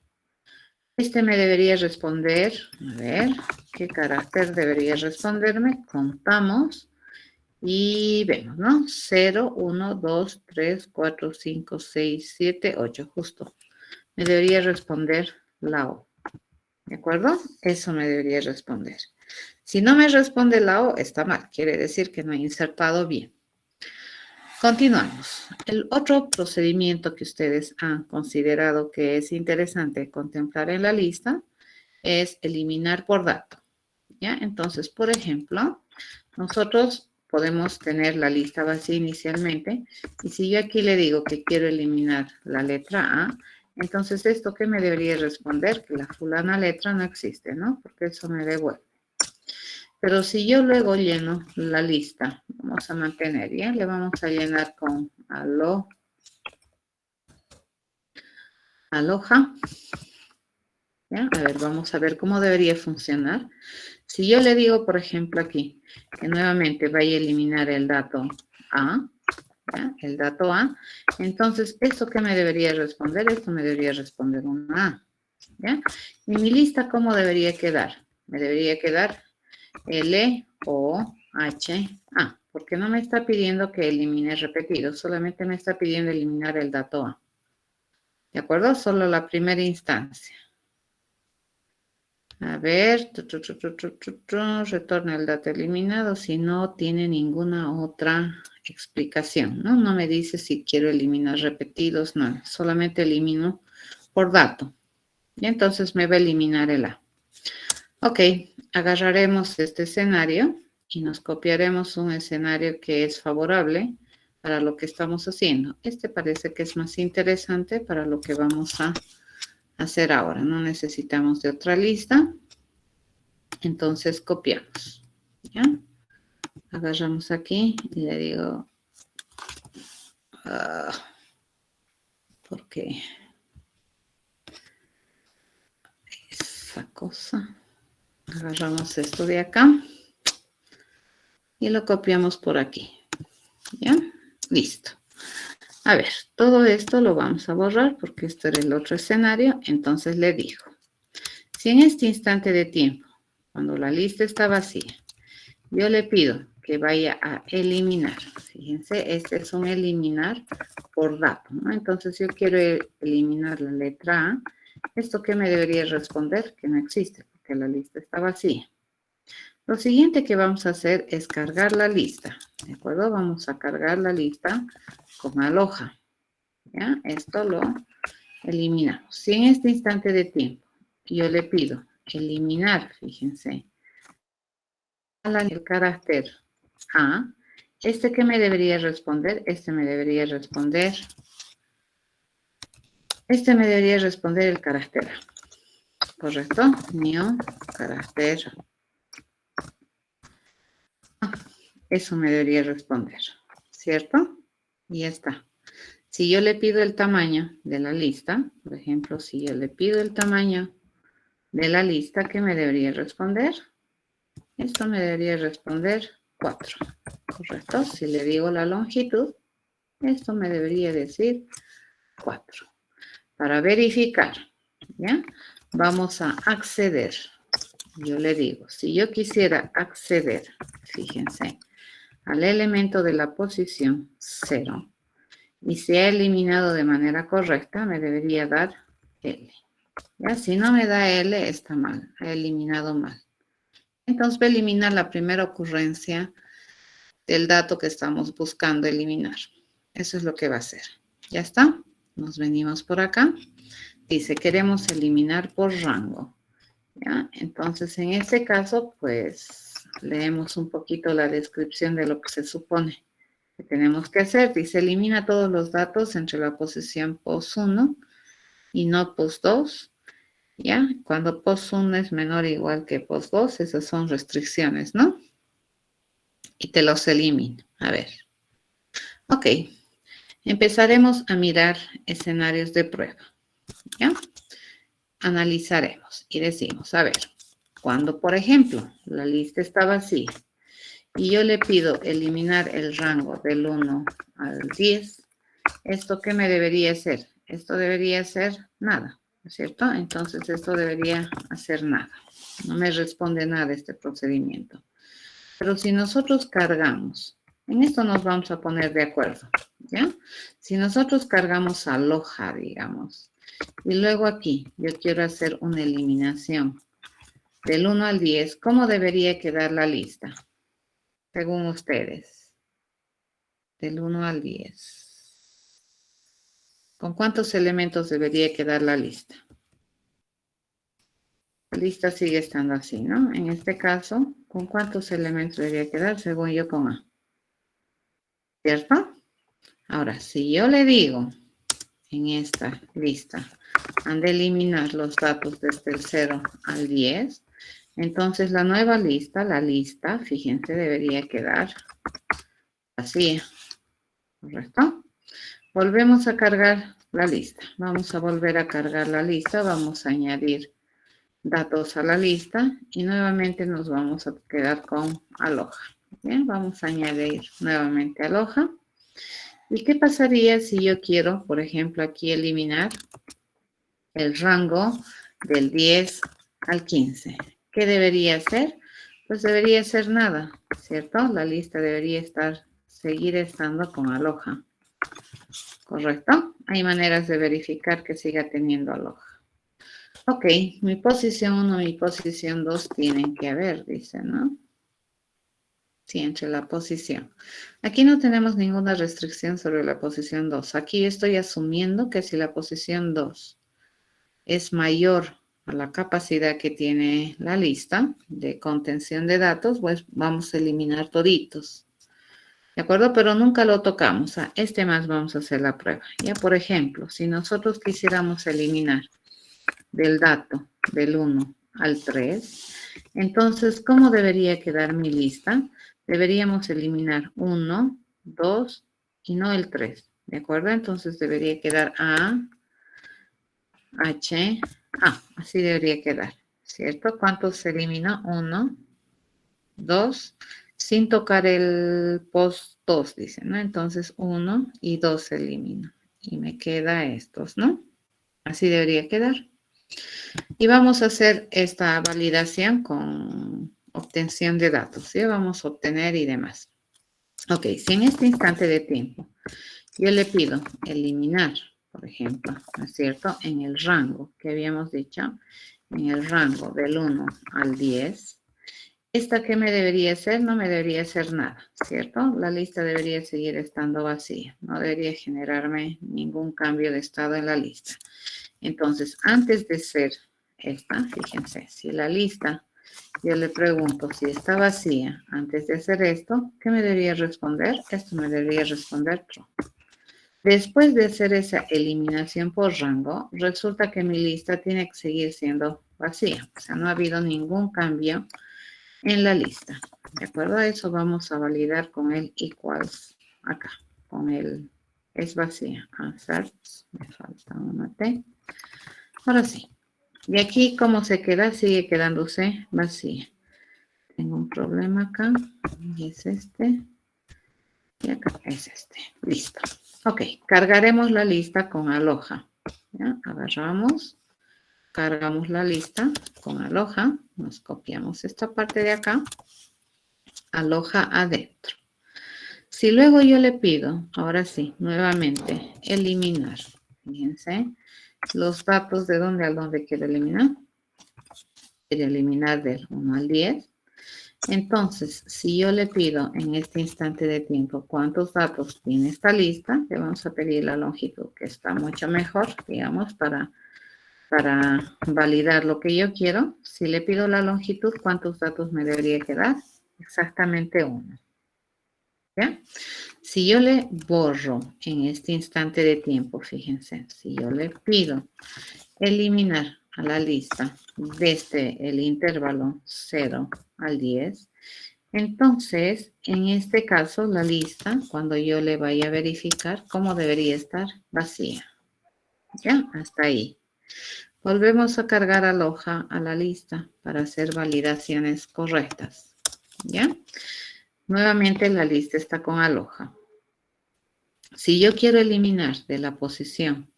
Este me debería responder, a ver, ¿qué carácter debería responderme? Contamos y vemos, ¿no? 0, 1, 2, 3, 4, 5, 6, 7, 8, justo. Me debería responder la O, ¿de acuerdo? Eso me debería responder. Si no me responde la O, está mal, quiere decir que no he insertado bien. Continuamos. El otro procedimiento que ustedes han considerado que es interesante contemplar en la lista es eliminar por dato. ¿Ya? Entonces, por ejemplo, nosotros podemos tener la lista vacía inicialmente y si yo aquí le digo que quiero eliminar la letra A, entonces esto que me debería responder que la fulana letra no existe, ¿no? Porque eso me devuelve. Pero si yo luego lleno la lista, vamos a mantener, ¿ya? Le vamos a llenar con aloha. ¿Ya? A ver, vamos a ver cómo debería funcionar. Si yo le digo, por ejemplo, aquí, que nuevamente vaya a eliminar el dato A, ¿ya? El dato A, entonces, ¿esto qué me debería responder? Esto me debería responder una A, ¿ya? Y mi lista, ¿cómo debería quedar? Me debería quedar L-O-H-A, porque no me está pidiendo que elimine repetido, solamente me está pidiendo eliminar el dato A. ¿De acuerdo? Solo la primera instancia. A ver, retorna el dato eliminado si no tiene ninguna otra explicación, ¿no? No me dice si quiero eliminar repetidos, no, solamente elimino por dato. Y entonces me va a eliminar el A. Ok, agarraremos este escenario y nos copiaremos un escenario que es favorable para lo que estamos haciendo. Este parece que es más interesante para lo que vamos a hacer ahora. No necesitamos de otra lista. Entonces copiamos. ¿Ya? Agarramos aquí y le digo, ¿por qué? Esa cosa. Agarramos esto de acá y lo copiamos por aquí. ¿Ya? Listo. A ver, todo esto lo vamos a borrar porque esto era el otro escenario. Entonces le digo, si en este instante de tiempo, cuando la lista está vacía, yo le pido que vaya a eliminar. Fíjense, este es un eliminar por dato, ¿no? Entonces yo quiero eliminar la letra A. ¿Esto qué me debería responder? Que no existe porque la lista está vacía. Lo siguiente que vamos a hacer es cargar la lista, ¿de acuerdo? Vamos a cargar la lista con aloja, ¿ya? Esto lo eliminamos. Si en este instante de tiempo yo le pido eliminar, fíjense, el carácter A, ¿este qué me debería responder? Este me debería responder el carácter A, ¿correcto? New carácter A. Eso me debería responder, ¿cierto? Y ya está. Si yo le pido el tamaño de la lista, por ejemplo, si yo le pido el tamaño de la lista, ¿qué me debería responder? Esto me debería responder 4, ¿correcto? Si le digo la longitud, esto me debería decir 4. Para verificar, ¿ya? Vamos a acceder. Yo le digo, si yo quisiera acceder, fíjense, al elemento de la posición 0, y se ha eliminado de manera correcta, me debería dar L. ¿Ya? Si no me da L, está mal, ha eliminado mal. Entonces va a eliminar la primera ocurrencia del dato que estamos buscando eliminar. Eso es lo que va a hacer. ¿Ya está? Nos venimos por acá. Dice, queremos eliminar por rango. ¿Ya? Entonces, en este caso, pues, leemos un poquito la descripción de lo que se supone que tenemos que hacer. Dice, elimina todos los datos entre la posición POS 1 y no POS 2. ¿Ya? Cuando POS 1 es menor o igual que POS 2, esas son restricciones, ¿no? Y te los elimina. A ver. Ok. Empezaremos a mirar escenarios de prueba. ¿Ya? Analizaremos y decimos, a ver, cuando, por ejemplo, la lista está vacía y yo le pido eliminar el rango del 1 al 10, ¿esto qué me debería hacer? Esto debería ser nada, ¿no es cierto? Entonces esto debería hacer nada. No me responde nada este procedimiento. Pero si nosotros cargamos, en esto nos vamos a poner de acuerdo, ¿ya? Si nosotros cargamos aloja, digamos, y luego aquí yo quiero hacer una eliminación del 1 al 10, ¿cómo debería quedar la lista? Según ustedes, del 1 al 10. ¿Con cuántos elementos debería quedar la lista? La lista sigue estando así, ¿no? En este caso, ¿con cuántos elementos debería quedar? Según yo, con A. ¿Cierto? Ahora, si yo le digo en esta lista, han de eliminar los datos desde el 0 al 10, entonces la nueva lista, fíjense, debería quedar vacía, ¿correcto? Volvemos a cargar la lista. Vamos a volver a cargar la lista, vamos a añadir datos a la lista y nuevamente nos vamos a quedar con aloja. Bien, vamos a añadir nuevamente aloja. ¿Y qué pasaría si yo quiero, por ejemplo, aquí eliminar el rango del 10 al 15? ¿Qué debería hacer? Pues debería ser nada, ¿cierto? La lista debería seguir estando con aloja, ¿correcto? Hay maneras de verificar que siga teniendo aloja. Ok, mi posición 1 y mi posición 2 tienen que haber, dice, ¿no? Sí, entre la posición. Aquí no tenemos ninguna restricción sobre la posición 2. Aquí estoy asumiendo que si la posición 2 es mayor a la capacidad que tiene la lista de contención de datos, pues vamos a eliminar toditos. ¿De acuerdo? Pero nunca lo tocamos. A este más vamos a hacer la prueba. Ya, por ejemplo, si nosotros quisiéramos eliminar del dato del 1 al 3, entonces, ¿cómo debería quedar mi lista? Deberíamos eliminar 1, 2 y no el 3. ¿De acuerdo? Entonces debería quedar A, H, A. Así debería quedar. ¿Cierto? ¿Cuántos se eliminó? 1, 2, sin tocar el post 2, dice, ¿no? Entonces 1 y 2 elimino. Y me queda estos, ¿no? Así debería quedar. Y vamos a hacer esta validación con obtención de datos. ¿Sí? Vamos a obtener y demás. Ok, si en este instante de tiempo yo le pido eliminar, por ejemplo, ¿no es cierto? En el rango que habíamos dicho, en el rango del 1 al 10, ¿esta qué me debería hacer? No me debería hacer nada, ¿cierto? La lista debería seguir estando vacía. No debería generarme ningún cambio de estado en la lista. Entonces, antes de ser esta, fíjense, si la lista, yo le pregunto si está vacía antes de hacer esto, ¿qué me debería responder? Esto me debería responder true. Después de hacer esa eliminación por rango, resulta que mi lista tiene que seguir siendo vacía. O sea, no ha habido ningún cambio en la lista. De acuerdo a eso, vamos a validar con el equals acá, con el es vacía. Assert, me falta una T. Ahora sí. Y aquí, ¿cómo se queda? Sigue quedándose vacía. Tengo un problema acá. Y es este. Y acá es este. Listo. Ok. Cargaremos la lista con aloha. ¿Ya? Agarramos. Cargamos la lista con aloha. Nos copiamos esta parte de acá. Aloha adentro. Si luego yo le pido, ahora sí, nuevamente, eliminar. Fíjense. Los datos de dónde a dónde quiero eliminar. Quiero eliminar del 1 al 10. Entonces, si yo le pido en este instante de tiempo cuántos datos tiene esta lista, le vamos a pedir la longitud, que está mucho mejor, digamos, para validar lo que yo quiero. Si le pido la longitud, ¿cuántos datos me debería quedar? Exactamente 1. ¿Ya? Si yo le borro en este instante de tiempo, fíjense, si yo le pido eliminar a la lista desde el intervalo 0 al 10, entonces, en este caso, la lista, cuando yo le vaya a verificar, ¿cómo debería estar? Vacía. ¿Ya? Hasta ahí. Volvemos a cargar aloha a la lista para hacer validaciones correctas. ¿Ya? Nuevamente la lista está con aloha. Si yo quiero eliminar de la posición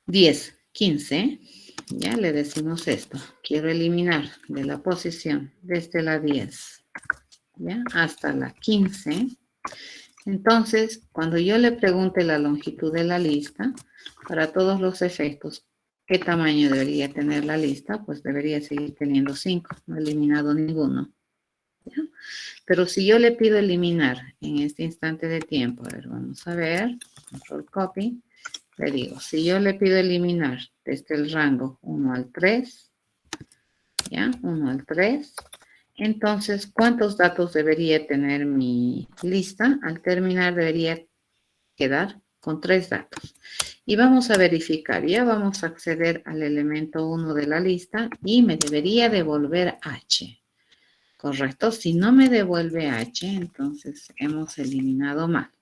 10, 15, ya le decimos esto. Quiero eliminar de la posición desde la 10, ¿ya? Hasta la 15. Entonces, cuando yo le pregunte la longitud de la lista, para todos los efectos, ¿qué tamaño debería tener la lista? Pues debería seguir teniendo 5, no he eliminado ninguno. ¿Ya? Pero si yo le pido eliminar en este instante de tiempo, a ver, vamos a ver, control copy, le digo, si yo le pido eliminar desde el rango 1 al 3, ¿ya? 1 al 3, entonces, ¿cuántos datos debería tener mi lista? Al terminar debería quedar con 3 datos. Y vamos a verificar, ya vamos a acceder al elemento 1 de la lista y me debería devolver H. Correcto, si no me devuelve H, entonces hemos eliminado mal.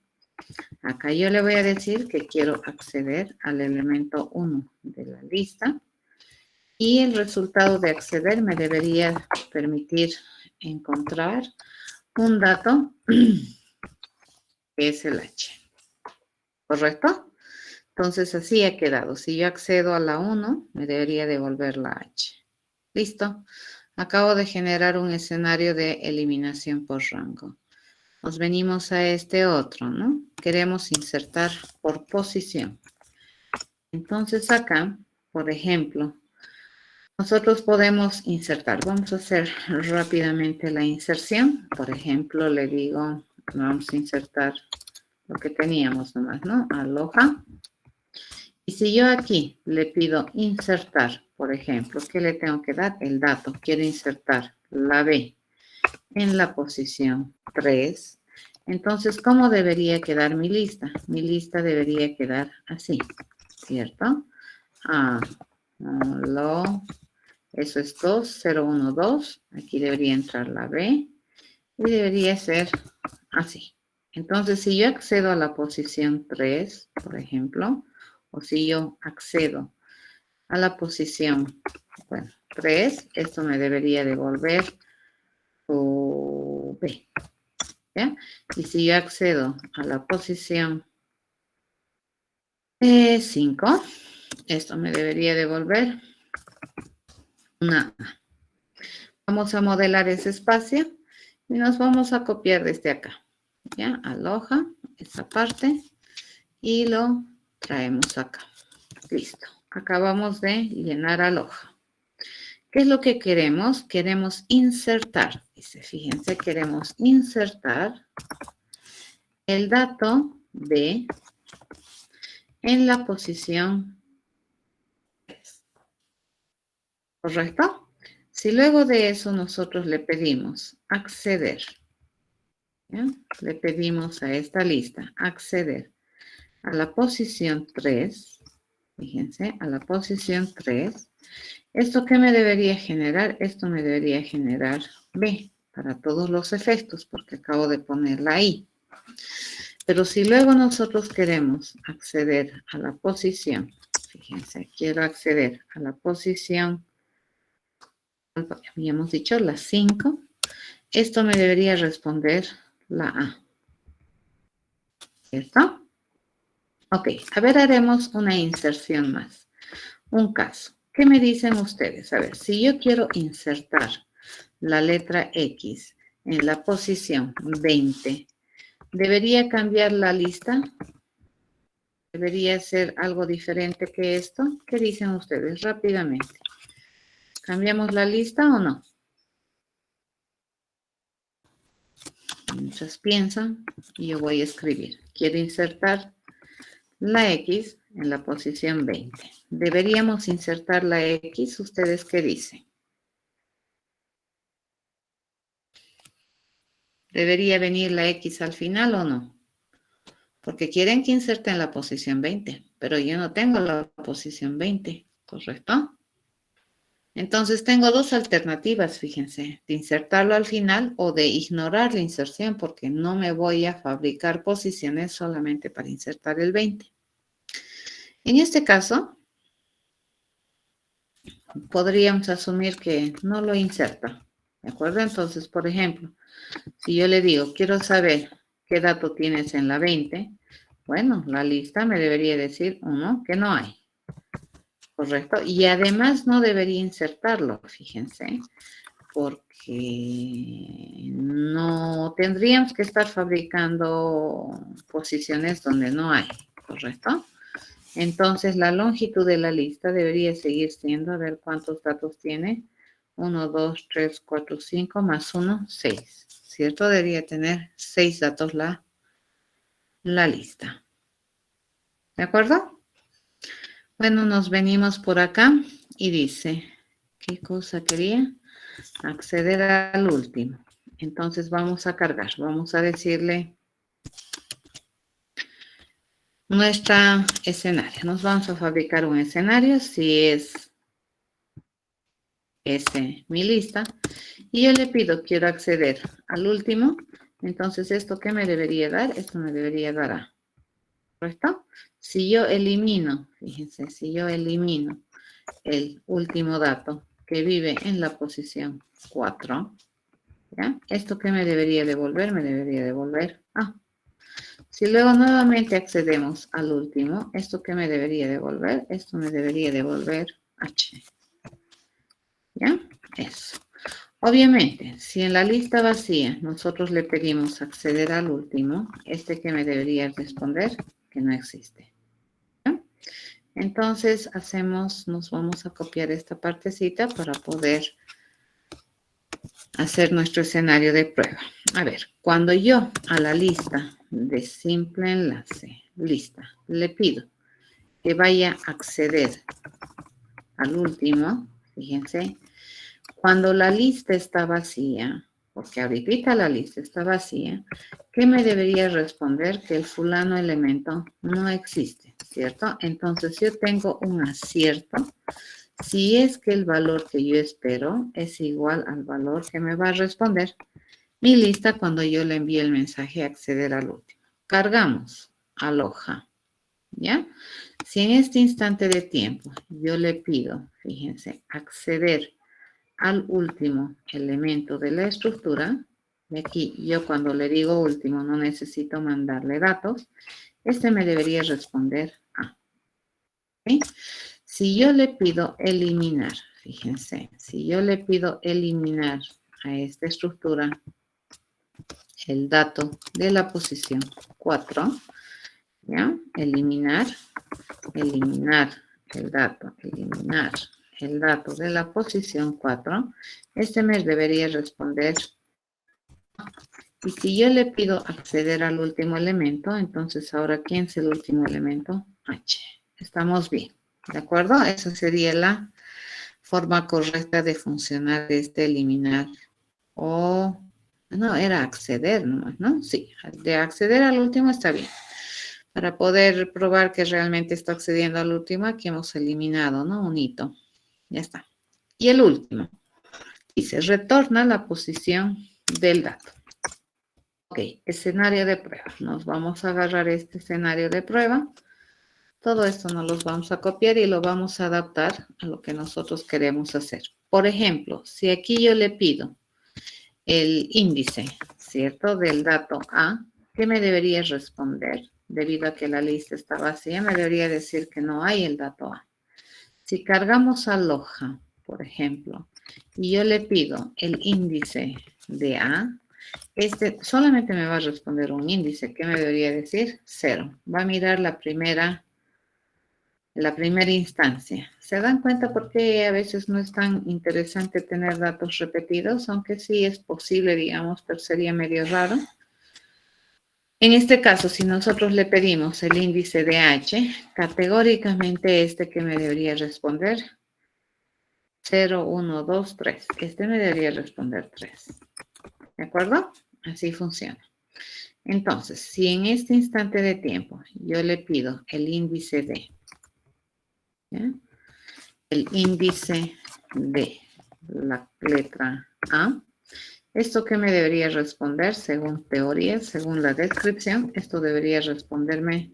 Acá yo le voy a decir que quiero acceder al elemento 1 de la lista y el resultado de acceder me debería permitir encontrar un dato que es el H. ¿Correcto? Entonces así ha quedado. Si yo accedo a la 1, me debería devolver la H. Listo. Acabo de generar un escenario de eliminación por rango. Nos venimos a este otro, ¿no? Queremos insertar por posición. Entonces acá, por ejemplo, nosotros podemos insertar. Vamos a hacer rápidamente la inserción. Por ejemplo, le digo, vamos a insertar lo que teníamos nomás, ¿no? Aloha. Y si yo aquí le pido insertar, por ejemplo, ¿qué le tengo que dar? El dato. Quiero insertar la B en la posición 3. Entonces, ¿cómo debería quedar mi lista? Mi lista debería quedar así, ¿cierto? Eso es 2, 0, 1, 2. Aquí debería entrar la B y debería ser así. Entonces, si yo accedo a la posición 3, por ejemplo, o si yo accedo a la posición, 3, esto me debería devolver B. ¿ya? Y si yo accedo a la posición 5, esto me debería devolver una A. Vamos a modelar ese espacio y nos vamos a copiar desde acá, ¿ya? Aloja esa parte y lo traemos acá. Listo. Acabamos de llenar aloja. ¿Qué es lo que queremos? Queremos insertar. Dice, fíjense, queremos insertar el dato B en la posición 3. ¿Correcto? Si luego de eso nosotros le pedimos acceder, ¿ya? Le pedimos a esta lista acceder a la posición 3, fíjense, a la posición 3, ¿esto qué me debería generar? Esto me debería generar B para todos los efectos, porque acabo de ponerla ahí. Pero si luego nosotros queremos acceder a la posición, fíjense, quiero acceder a la posición, habíamos dicho la 5, esto me debería responder la A. ¿Cierto? Ok, a ver, haremos una inserción más. Un caso. ¿Qué me dicen ustedes? A ver, si yo quiero insertar la letra X en la posición 20, ¿debería cambiar la lista? ¿Debería ser algo diferente que esto? ¿Qué dicen ustedes rápidamente? ¿Cambiamos la lista o no? Mientras piensan, yo voy a escribir. Quiero insertar la X en la posición 20. ¿Deberíamos insertar la X? ¿Ustedes qué dicen? ¿Debería venir la X al final o no? Porque quieren que inserte en la posición 20, pero yo no tengo la posición 20, ¿correcto? Entonces tengo dos alternativas, fíjense, de insertarlo al final o de ignorar la inserción, porque no me voy a fabricar posiciones solamente para insertar el 20. En este caso, podríamos asumir que no lo inserta, ¿de acuerdo? Entonces, por ejemplo, si yo le digo, quiero saber qué dato tienes en la 20, bueno, la lista me debería decir, uno, que no hay, ¿correcto? Y además no debería insertarlo, fíjense, porque no tendríamos que estar fabricando posiciones donde no hay, ¿correcto? Entonces la longitud de la lista debería seguir siendo, a ver cuántos datos tiene, 1, 2, 3, 4, 5, más 1, 6, ¿cierto? Debería tener 6 datos la lista, ¿de acuerdo? Bueno, nos venimos por acá y dice, ¿qué cosa quería? Acceder al último. Entonces vamos a cargar, vamos a decirle nuestro escenario. Nos vamos a fabricar un escenario, si es ese mi lista, y yo le pido, quiero acceder al último, entonces esto ¿qué me debería dar? Esto me debería dar A, ¿correcto? Si yo elimino, fíjense, si yo elimino el último dato que vive en la posición 4, ¿ya? ¿Esto qué me debería devolver? Me debería devolver A. Si luego nuevamente accedemos al último, ¿esto qué me debería devolver? Esto me debería devolver H. ¿Ya? Eso. Obviamente, si en la lista vacía nosotros le pedimos acceder al último, ¿este qué me debería responder? Que no existe. ¿Ya? Entonces nos vamos a copiar esta partecita para poder hacer nuestro escenario de prueba. A ver, cuando yo a la lista de simple enlace, lista, le pido que vaya a acceder al último, fíjense, cuando la lista está vacía, porque ahorita la lista está vacía, ¿qué me debería responder? Que el fulano elemento no existe, ¿cierto? Entonces yo tengo un acierto si es que el valor que yo espero es igual al valor que me va a responder mi lista cuando yo le envíe el mensaje acceder al último. Cargamos aloja, ¿ya? Si en este instante de tiempo yo le pido, fíjense, acceder al último elemento de la estructura, Y aquí yo cuando le digo último no necesito mandarle datos. Este me debería responder A. ¿Okay? Si yo le pido eliminar, fíjense, si yo le pido eliminar a esta estructura el dato de la posición 4, ¿ya? Eliminar eliminar el dato de la posición 4, este me debería responder. Y si yo le pido acceder al último elemento, entonces ahora, ¿quién es el último elemento? H. Estamos bien, ¿de acuerdo? Esa sería la forma correcta de funcionar de este eliminar. O, no, era acceder nomás, ¿no? Sí, de acceder al último está bien. Para poder probar que realmente está accediendo al último, aquí hemos eliminado, ¿no? Un hito. Ya está. Y el último. Dice, retorna la posición del dato. Ok, escenario de prueba. Nos vamos a agarrar este escenario de prueba. Todo esto nos los vamos a copiar y lo vamos a adaptar a lo que nosotros queremos hacer. Por ejemplo, si aquí yo le pido el índice, ¿cierto? Del dato A, ¿qué me debería responder? Debido a que la lista está vacía, me debería decir que no hay el dato A. Si cargamos a Loja, por ejemplo, y yo le pido el índice de A, este solamente me va a responder un índice. ¿Qué me debería decir? 0. Va a mirar la primera instancia. ¿Se dan cuenta por qué a veces no es tan interesante tener datos repetidos? Aunque sí es posible, digamos, pero sería medio raro. En este caso, si nosotros le pedimos el índice de H, categóricamente este que me debería responder 0, 1, 2, 3. Este me debería responder 3. ¿De acuerdo? Así funciona. Entonces, si en este instante de tiempo yo le pido el índice de, ¿ya? El índice de la letra A, ¿esto qué me debería responder según teoría, según la descripción? Esto debería responderme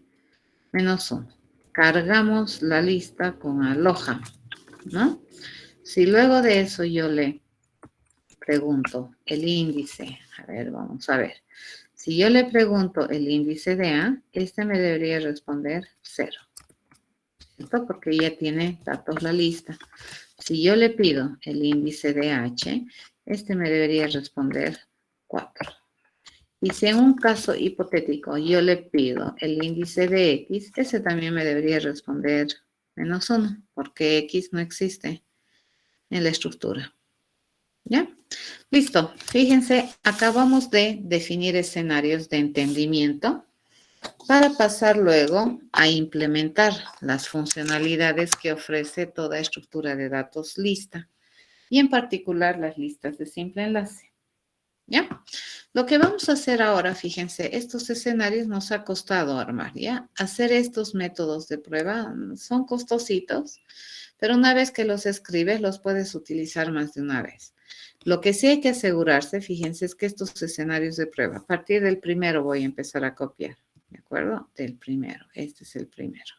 -1. Cargamos la lista con aloja, ¿no? Si luego de eso yo le pregunto el índice, a ver, vamos a ver. Si yo le pregunto el índice de A, este me debería responder 0, ¿cierto? Porque ya tiene datos la lista. Si yo le pido el índice de H, este me debería responder 4. Y si en un caso hipotético yo le pido el índice de X, ese también me debería responder -1, porque X no existe en la estructura. ¿Ya? Listo. Fíjense, acabamos de definir escenarios de entendimiento para pasar luego a implementar las funcionalidades que ofrece toda estructura de datos lista y en particular las listas de simple enlace. ¿Ya? Lo que vamos a hacer ahora, fíjense, estos escenarios nos ha costado armar, ¿ya? Hacer estos métodos de prueba son costositos, pero una vez que los escribes, los puedes utilizar más de una vez. Lo que sí hay que asegurarse, fíjense, es que estos escenarios de prueba, a partir del primero voy a empezar a copiar, ¿de acuerdo? Del primero, este es el primero.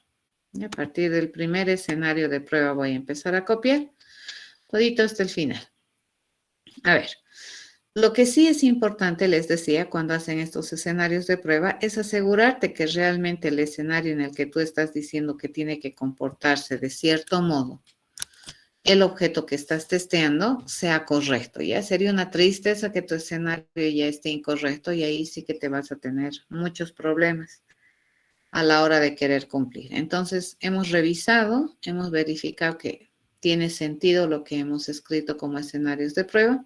Y a partir del primer escenario de prueba voy a empezar a copiar, todito hasta el final. A ver, lo que sí es importante, les decía, cuando hacen estos escenarios de prueba, es asegurarte que realmente el escenario en el que tú estás diciendo que tiene que comportarse de cierto modo, el objeto que estás testeando sea correcto, ¿ya? Sería una tristeza que tu escenario ya esté incorrecto y ahí sí que te vas a tener muchos problemas a la hora de querer cumplir. Entonces, hemos revisado, hemos verificado que tiene sentido lo que hemos escrito como escenarios de prueba.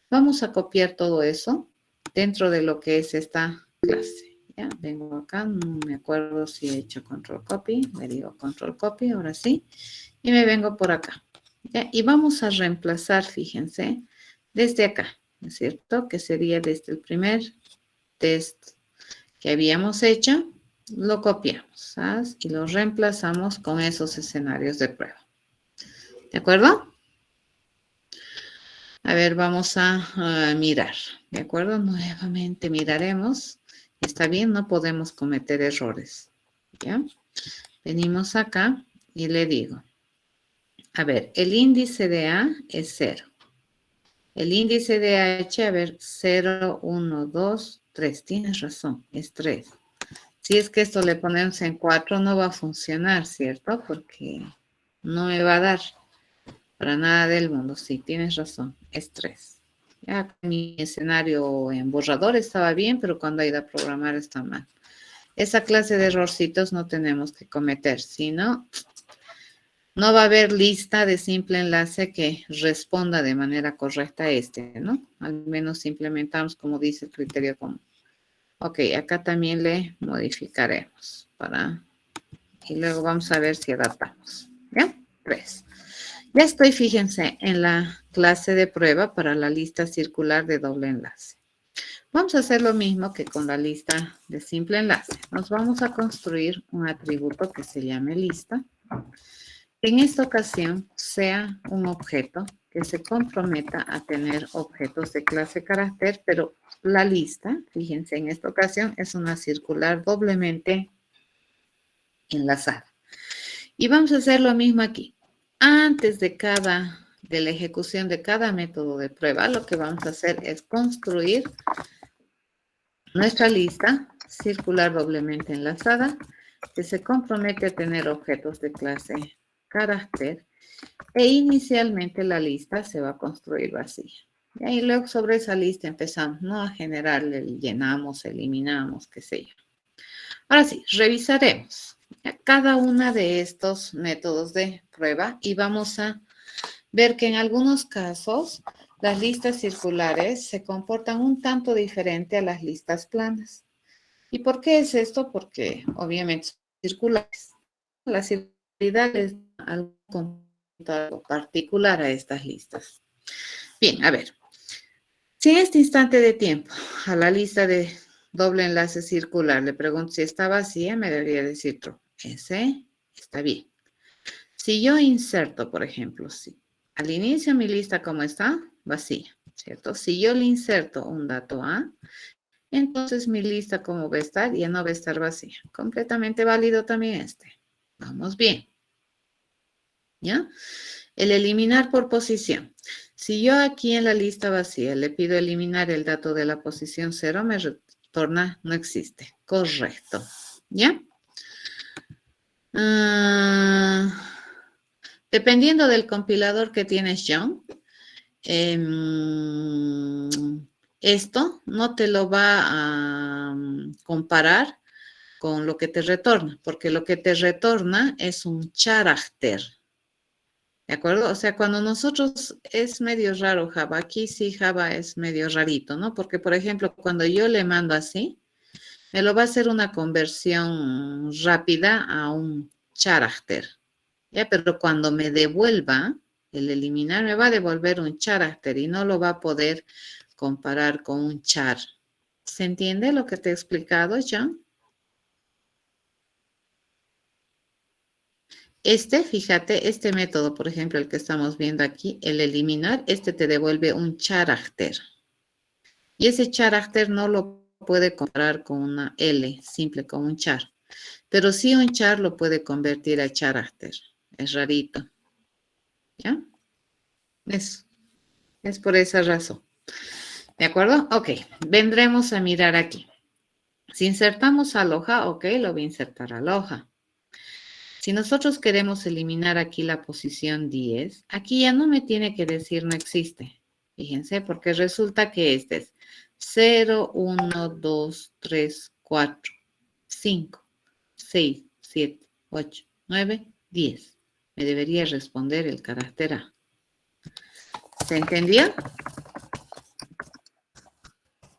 Vamos a copiar todo eso dentro de lo que es esta clase. Ya, vengo acá, no me acuerdo si he hecho control copy, le digo control copy, ahora sí, y me vengo por acá. ¿Ya? Y vamos a reemplazar, fíjense, desde acá, ¿no es cierto? Que sería desde el primer test que habíamos hecho, lo copiamos, ¿sabes? Y lo reemplazamos con esos escenarios de prueba. ¿De acuerdo? A ver, vamos a mirar, ¿de acuerdo? Nuevamente miraremos. Está bien, no podemos cometer errores, ¿ya? Venimos acá y le digo, a ver, el índice de A es 0. El índice de H, a ver, 0, 1, 2, 3. Tienes razón, es 3. Si es que esto le ponemos en 4, no va a funcionar, ¿cierto? Porque no me va a dar para nada del mundo. Sí, tienes razón, es 3. Ya mi escenario en borrador estaba bien, pero cuando he ido a programar está mal. Esa clase de errorcitos no tenemos que cometer, sino no va a haber lista de simple enlace que responda de manera correcta a este, ¿no? Al menos implementamos como dice el criterio común. Ok, acá también le modificaremos y luego vamos a ver si adaptamos. ¿Ya? 3. Ya estoy, fíjense, en la clase de prueba para la lista circular de doble enlace. Vamos a hacer lo mismo que con la lista de simple enlace. Nos vamos a construir un atributo que se llame lista. En esta ocasión sea un objeto que se comprometa a tener objetos de clase carácter, pero la lista, fíjense, en esta ocasión es una circular doblemente enlazada. Y vamos a hacer lo mismo aquí. Antes de la ejecución de cada método de prueba, lo que vamos a hacer es construir nuestra lista circular doblemente enlazada que se compromete a tener objetos de clase carácter e inicialmente la lista se va a construir vacía. Y luego sobre esa lista empezamos, ¿no? A generarle, llenamos, eliminamos, qué sé yo. Ahora sí, revisaremos cada una de estos métodos de prueba y vamos a ver que en algunos casos las listas circulares se comportan un tanto diferente a las listas planas. ¿Y por qué es esto? Porque obviamente son circulares. La circularidad es algo particular a estas listas. Bien, a ver. Si en este instante de tiempo a la lista de doble enlace circular le pregunto si está vacía, me debería decir true. Ese está bien. Si yo inserto, por ejemplo, si al inicio mi lista como está, vacía, ¿cierto? Si yo le inserto un dato A, entonces mi lista como va a estar, ya no va a estar vacía. Completamente válido también este. Vamos bien. ¿Ya? El eliminar por posición. Si yo aquí en la lista vacía le pido eliminar el dato de la posición 0, me retorna no existe. Correcto. ¿Ya? Dependiendo del compilador que tienes, John, esto no te lo va a comparar con lo que te retorna, porque lo que te retorna es un carácter. ¿De acuerdo? O sea, cuando nosotros es medio raro Java, aquí sí Java es medio rarito, ¿no? Porque, por ejemplo, cuando yo le mando así, me lo va a hacer una conversión rápida a un carácter. ¿Ya? Pero cuando me devuelva, el eliminar me va a devolver un carácter y no lo va a poder comparar con un char. ¿Se entiende lo que te he explicado, John? Fíjate, este método, por ejemplo, el que estamos viendo aquí, el eliminar, te devuelve un carácter. Y ese carácter no lo puede comparar con una L, simple, con un char. Pero sí un char lo puede convertir a carácter. Es rarito. ¿Ya? Es por esa razón. ¿De acuerdo? Ok, vendremos a mirar aquí. Si insertamos aloja, ok, lo voy a insertar aloja. Si nosotros queremos eliminar aquí la posición 10, aquí ya no me tiene que decir no existe. Fíjense, porque resulta que este es 0, 1, 2, 3, 4, 5, 6, 7, 8, 9, 10. Me debería responder el carácter A. ¿Se entendió?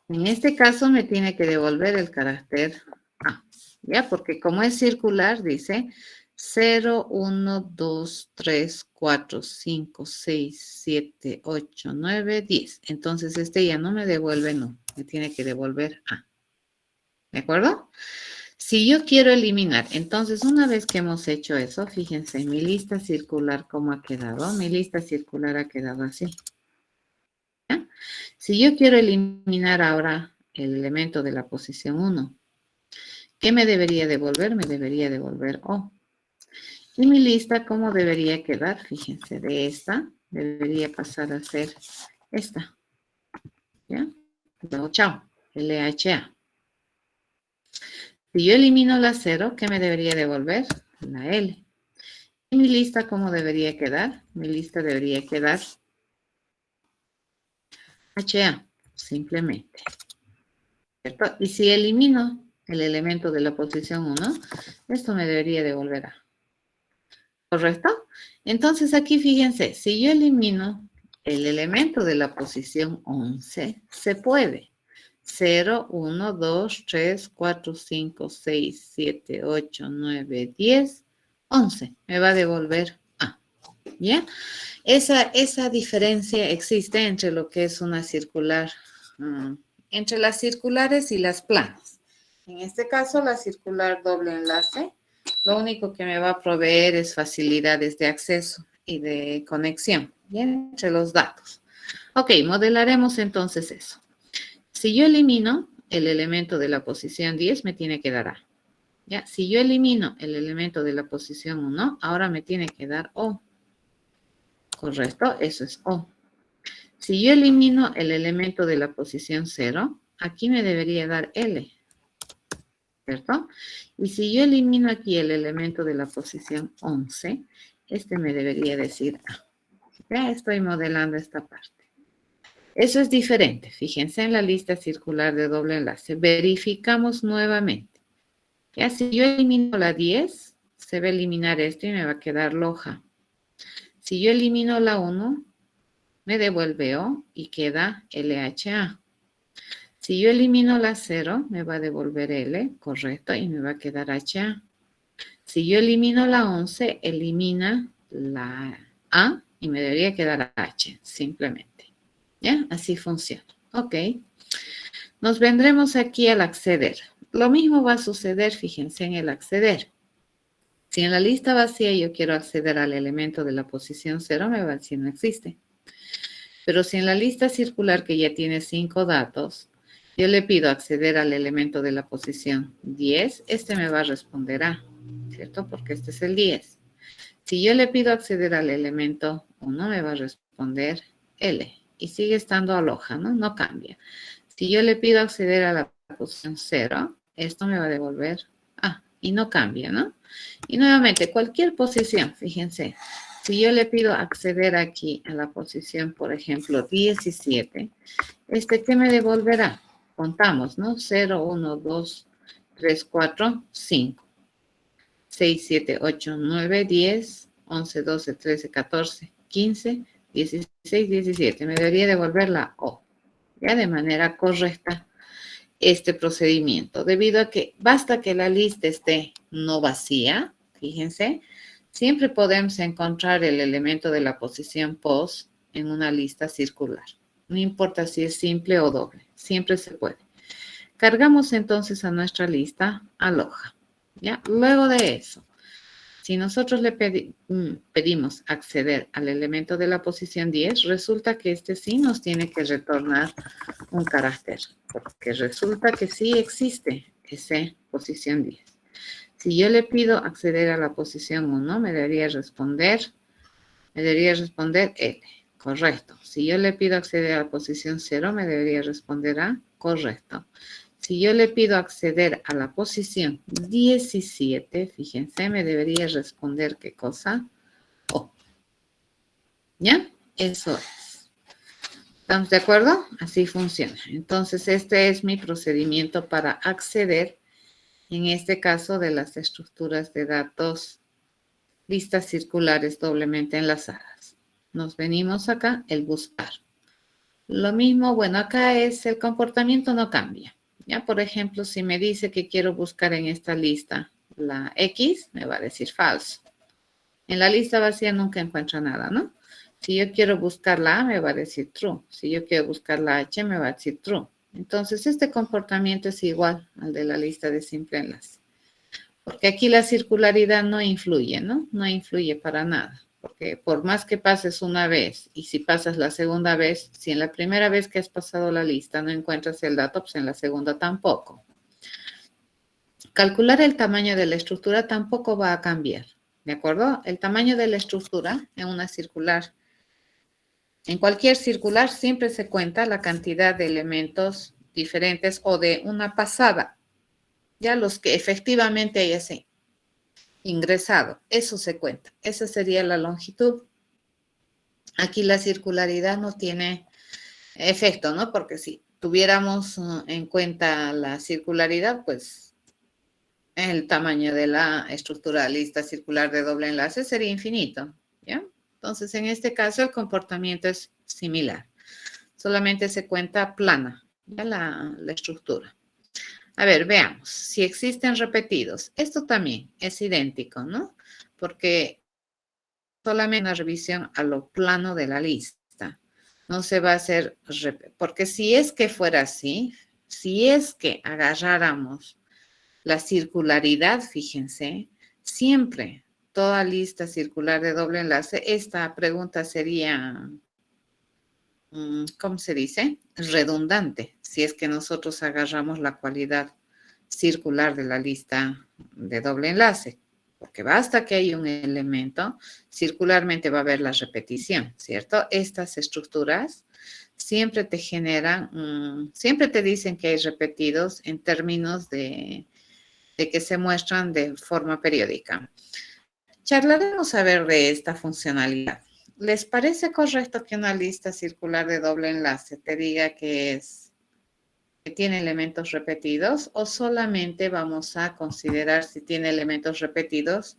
En este caso me tiene que devolver el carácter A, ¿ya? Porque como es circular, dice 0, 1, 2, 3, 4, 5, 6, 7, 8, 9, 10. Entonces ya no me devuelve no, me tiene que devolver A. ¿De acuerdo? Si yo quiero eliminar, entonces una vez que hemos hecho eso, fíjense, mi lista circular cómo ha quedado. Mi lista circular ha quedado así. ¿Ya? Si yo quiero eliminar ahora el elemento de la posición 1, ¿qué me debería devolver? Me debería devolver O. Y mi lista, ¿cómo debería quedar? Fíjense, de esta debería pasar a ser Esta, ¿ya? Luego, chao, LHA. Si yo elimino la 0, ¿qué me debería devolver? La L. ¿Y mi lista cómo debería quedar? Mi lista debería quedar HA, simplemente. ¿Cierto? Y si elimino el elemento de la posición 1, esto me debería devolver A. ¿Correcto? Entonces aquí fíjense, si yo elimino el elemento de la posición 11, se puede. 0, 1, 2, 3, 4, 5, 6, 7, 8, 9, 10, 11. Me va a devolver A. ¿Ya? Esa diferencia existe entre lo que es una circular, entre las circulares y las planas. En este caso, la circular doble enlace, lo único que me va a proveer es facilidades de acceso y de conexión, ¿bien? Entre los datos. Ok, modelaremos entonces eso. Si yo elimino el elemento de la posición 10, me tiene que dar A. ¿Ya? Si yo elimino el elemento de la posición 1, ahora me tiene que dar O. Correcto, eso es O. Si yo elimino el elemento de la posición 0, aquí me debería dar L, ¿cierto? Y si yo elimino aquí el elemento de la posición 11, este me debería decir A. Ya estoy modelando esta parte. Eso es diferente. Fíjense en la lista circular de doble enlace. Verificamos nuevamente. Ya si yo elimino la 10, se va a eliminar esto y me va a quedar Loja. Si yo elimino la 1, me devuelve O y queda LHA. Si yo elimino la 0, me va a devolver L, correcto, y me va a quedar HA. Si yo elimino la 11, elimina la A y me debería quedar H, simplemente. ¿Ya? Así funciona. Ok. Nos vendremos aquí al acceder. Lo mismo va a suceder, fíjense en el acceder. Si en la lista vacía yo quiero acceder al elemento de la posición 0, me va a decir no existe. Pero si en la lista circular que ya tiene 5 datos, yo le pido acceder al elemento de la posición 10, este me va a responder A, ¿cierto? Porque este es el 10. Si yo le pido acceder al elemento 1, me va a responder L. Y sigue estando aloja, ¿no? No cambia. Si yo le pido acceder a la posición 0, esto me va a devolver A. Y no cambia, ¿no? Y nuevamente, cualquier posición, fíjense, si yo le pido acceder aquí a la posición, por ejemplo, 17, ¿qué me devolverá? Contamos, ¿no? 0, 1, 2, 3, 4, 5, 6, 7, 8, 9, 10, 11, 12, 13, 14, 15, 16, 17. Me debería devolver la O, ya de manera correcta este procedimiento, debido a que basta que la lista esté no vacía, fíjense, siempre podemos encontrar el elemento de la posición post en una lista circular. No importa si es simple o doble, siempre se puede. Cargamos entonces a nuestra lista aloja. ¿Ya? Luego de eso, si nosotros le pedimos acceder al elemento de la posición 10, resulta que este sí nos tiene que retornar un carácter, porque resulta que sí existe esa posición 10. Si yo le pido acceder a la posición 1, me debería responder L, correcto. Si yo le pido acceder a la posición 0, me debería responder A, correcto. Si yo le pido acceder a la posición 17, fíjense, me debería responder ¿qué cosa? O. ¿Ya? Eso es. ¿Estamos de acuerdo? Así funciona. Entonces, este es mi procedimiento para acceder, en este caso, de las estructuras de datos, listas circulares doblemente enlazadas. Nos venimos acá, el buscar. Lo mismo, bueno, acá es el comportamiento no cambia. Ya, por ejemplo, si me dice que quiero buscar en esta lista la X, me va a decir falso. En la lista vacía nunca encuentra nada, ¿no? Si yo quiero buscar la A, me va a decir true. Si yo quiero buscar la H, me va a decir true. Entonces, este comportamiento es igual al de la lista de simple enlace. Porque aquí la circularidad no influye, ¿no? No influye para nada. Porque por más que pases una vez y si pasas la segunda vez, si en la primera vez que has pasado la lista no encuentras el dato, pues en la segunda tampoco. Calcular el tamaño de la estructura tampoco va a cambiar, ¿de acuerdo? El tamaño de la estructura en una circular En cualquier circular siempre se cuenta la cantidad de elementos diferentes o de una pasada. Ya los que efectivamente hayas ingresado, eso se cuenta. Esa sería la longitud. Aquí la circularidad no tiene efecto, ¿no? Porque si tuviéramos en cuenta la circularidad, pues el tamaño de la estructura de lista circular de doble enlace sería infinito, ¿ya? Entonces, en este caso, el comportamiento es similar. Solamente se cuenta plana, ¿ya? La estructura. A ver, veamos. Si existen repetidos. Esto también es idéntico, ¿no? Porque solamente una revisión a lo plano de la lista. No se va a hacer, porque si es que fuera así, si es que agarráramos la circularidad, fíjense, siempre toda lista circular de doble enlace, esta pregunta sería, ¿cómo se dice? Redundante, si es que nosotros agarramos la cualidad circular de la lista de doble enlace, porque basta que haya un elemento, circularmente va a haber la repetición, ¿cierto? Estas estructuras siempre te generan, siempre te dicen que hay repetidos en términos de que se muestran de forma periódica. Charlaremos a ver de esta funcionalidad. ¿Les parece correcto que una lista circular de doble enlace te diga que tiene elementos repetidos o solamente vamos a considerar si tiene elementos repetidos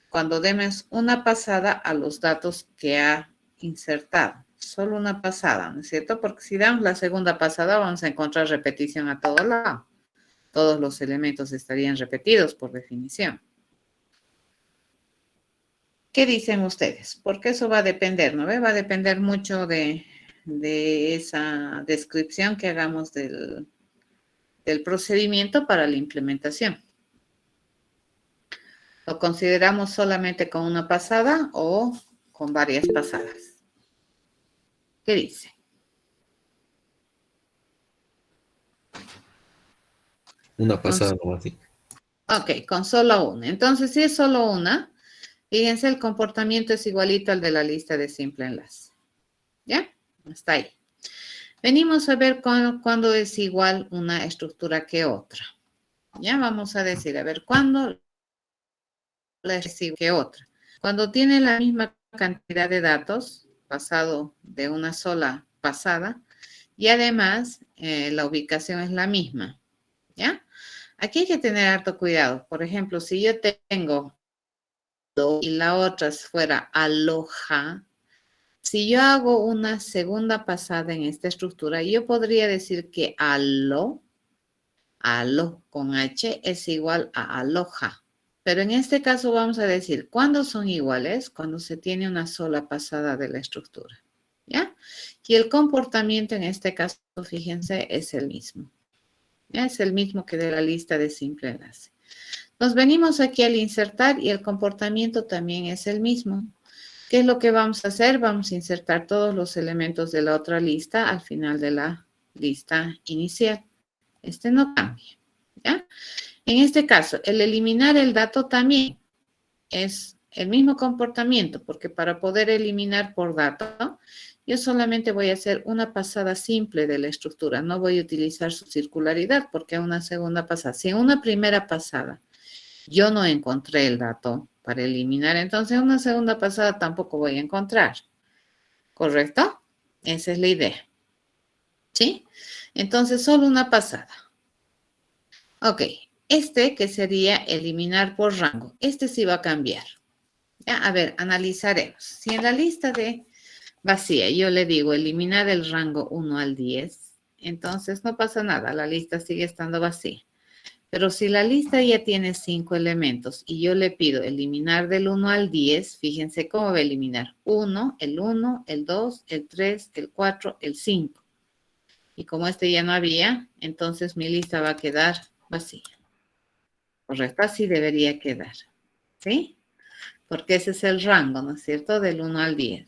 cuando demos una pasada a los datos que ha insertado? Solo una pasada, ¿no es cierto? Porque si damos la segunda pasada vamos a encontrar repetición a todo lado. Todos los elementos estarían repetidos por definición. ¿Qué dicen ustedes? Porque eso va a depender, ¿no ve? Va a depender mucho de esa descripción que hagamos del procedimiento para la implementación. ¿Lo consideramos solamente con una pasada o con varias pasadas? ¿Qué dice? Una pasada nomás. Ok, con solo una. Entonces, si es solo una, fíjense, el comportamiento es igualito al de la lista de simple enlace. ¿Ya? Está ahí. Venimos a ver cuándo es igual una estructura que otra. Ya vamos a decir, a ver, ¿cuándo la es igual que otra? Cuando tiene la misma cantidad de datos, pasado de una sola pasada, y además la ubicación es la misma. ¿Ya? Aquí hay que tener harto cuidado. Por ejemplo, si yo tengo y la otra fuera aloja, si yo hago una segunda pasada en esta estructura, yo podría decir que alo con H es igual a aloja. Pero en este caso vamos a decir, ¿cuándo son iguales? Cuando se tiene una sola pasada de la estructura. ¿Ya? Y el comportamiento en este caso, fíjense, es el mismo. ¿Ya? Es el mismo que de la lista de simple enlace. Nos venimos aquí al insertar y el comportamiento también es el mismo. ¿Qué es lo que vamos a hacer? Vamos a insertar todos los elementos de la otra lista al final de la lista inicial. Este no cambia, ¿ya? En este caso, el eliminar el dato también es el mismo comportamiento, porque para poder eliminar por dato, yo solamente voy a hacer una pasada simple de la estructura. No voy a utilizar su circularidad, porque una segunda pasada, si en una primera pasada yo no encontré el dato para eliminar, entonces una segunda pasada tampoco voy a encontrar. ¿Correcto? Esa es la idea. ¿Sí? Entonces, solo una pasada. Ok. Este que sería eliminar por rango. Este sí va a cambiar. Ya, a ver, analizaremos. Si en la lista de vacía yo le digo eliminar el rango 1 al 10, entonces no pasa nada. La lista sigue estando vacía. Pero si la lista ya tiene 5 elementos y yo le pido eliminar del 1 al 10, fíjense cómo va a eliminar 1, el 2, el 3, el 4, el 5. Y como este ya no había, entonces mi lista va a quedar vacía. Correcto, así debería quedar. ¿Sí? Porque ese es el rango, ¿no es cierto? Del 1 al 10.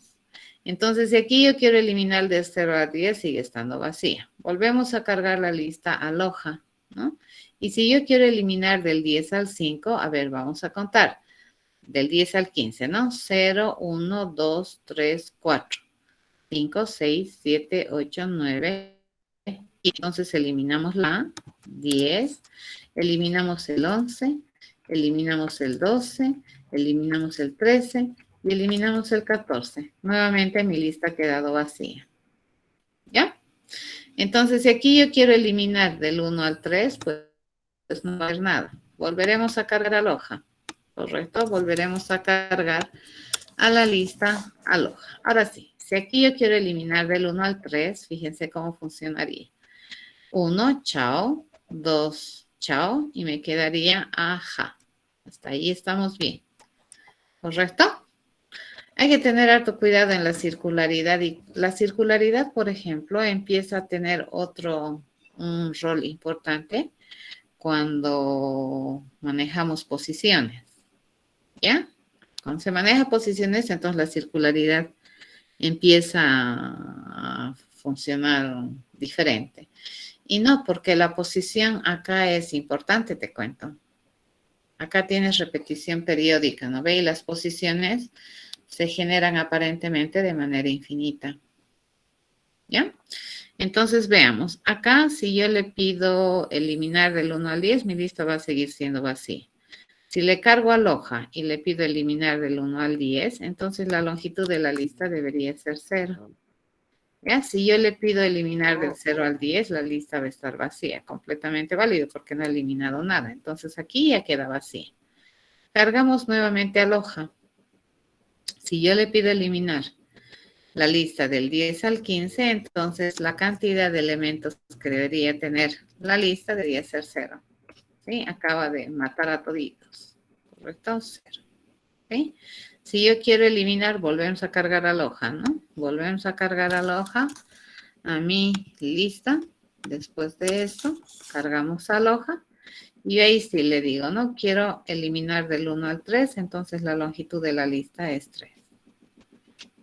Entonces, si aquí yo quiero eliminar de 0 a 10, sigue estando vacía. Volvemos a cargar la lista aloja, ¿no? Y si yo quiero eliminar del 10 al 5, a ver, vamos a contar. Del 10 al 15, ¿no? 0, 1, 2, 3, 4. 5, 6, 7, 8, 9. Y entonces eliminamos la 10, eliminamos el 11, eliminamos el 12, eliminamos el 13 y eliminamos el 14. Nuevamente mi lista ha quedado vacía. ¿Ya? Entonces, si aquí yo quiero eliminar del 1 al 3, pues no va a haber nada. Volveremos a cargar a la hoja. ¿Correcto? Volveremos a cargar a la lista a la hoja. Ahora sí, si aquí yo quiero eliminar del 1 al 3, fíjense cómo funcionaría. 1, chao. 2, chao. Y me quedaría ajá. Hasta ahí estamos bien. ¿Correcto? Hay que tener harto cuidado en la circularidad. Y la circularidad, por ejemplo, empieza a tener un rol importante cuando manejamos posiciones. ¿Ya? Cuando se maneja posiciones, entonces la circularidad empieza a funcionar diferente. Y no, porque la posición acá es importante, te cuento. Acá tienes repetición periódica, ¿no ve? Y las posiciones se generan aparentemente de manera infinita. ¿Ya? Entonces veamos. Acá, si yo le pido eliminar del 1 al 10, mi lista va a seguir siendo vacía. Si le cargo a la hoja y le pido eliminar del 1 al 10, entonces la longitud de la lista debería ser 0. ¿Ya? Si yo le pido eliminar del 0 al 10, la lista va a estar vacía, completamente válido porque no he eliminado nada. Entonces aquí ya queda vacía. Cargamos nuevamente a la hoja. Si yo le pido eliminar la lista del 10 al 15, entonces la cantidad de elementos que debería tener la lista debería ser 0. ¿Sí? Acaba de matar a toditos. ¿Correcto? 0. ¿Sí? Si yo quiero eliminar, volvemos a cargar a la hoja, ¿no? Volvemos a cargar a la hoja a mi lista. Después de esto, cargamos a la hoja. Y ahí sí le digo, ¿no? Quiero eliminar del 1 al 3, entonces la longitud de la lista es 3.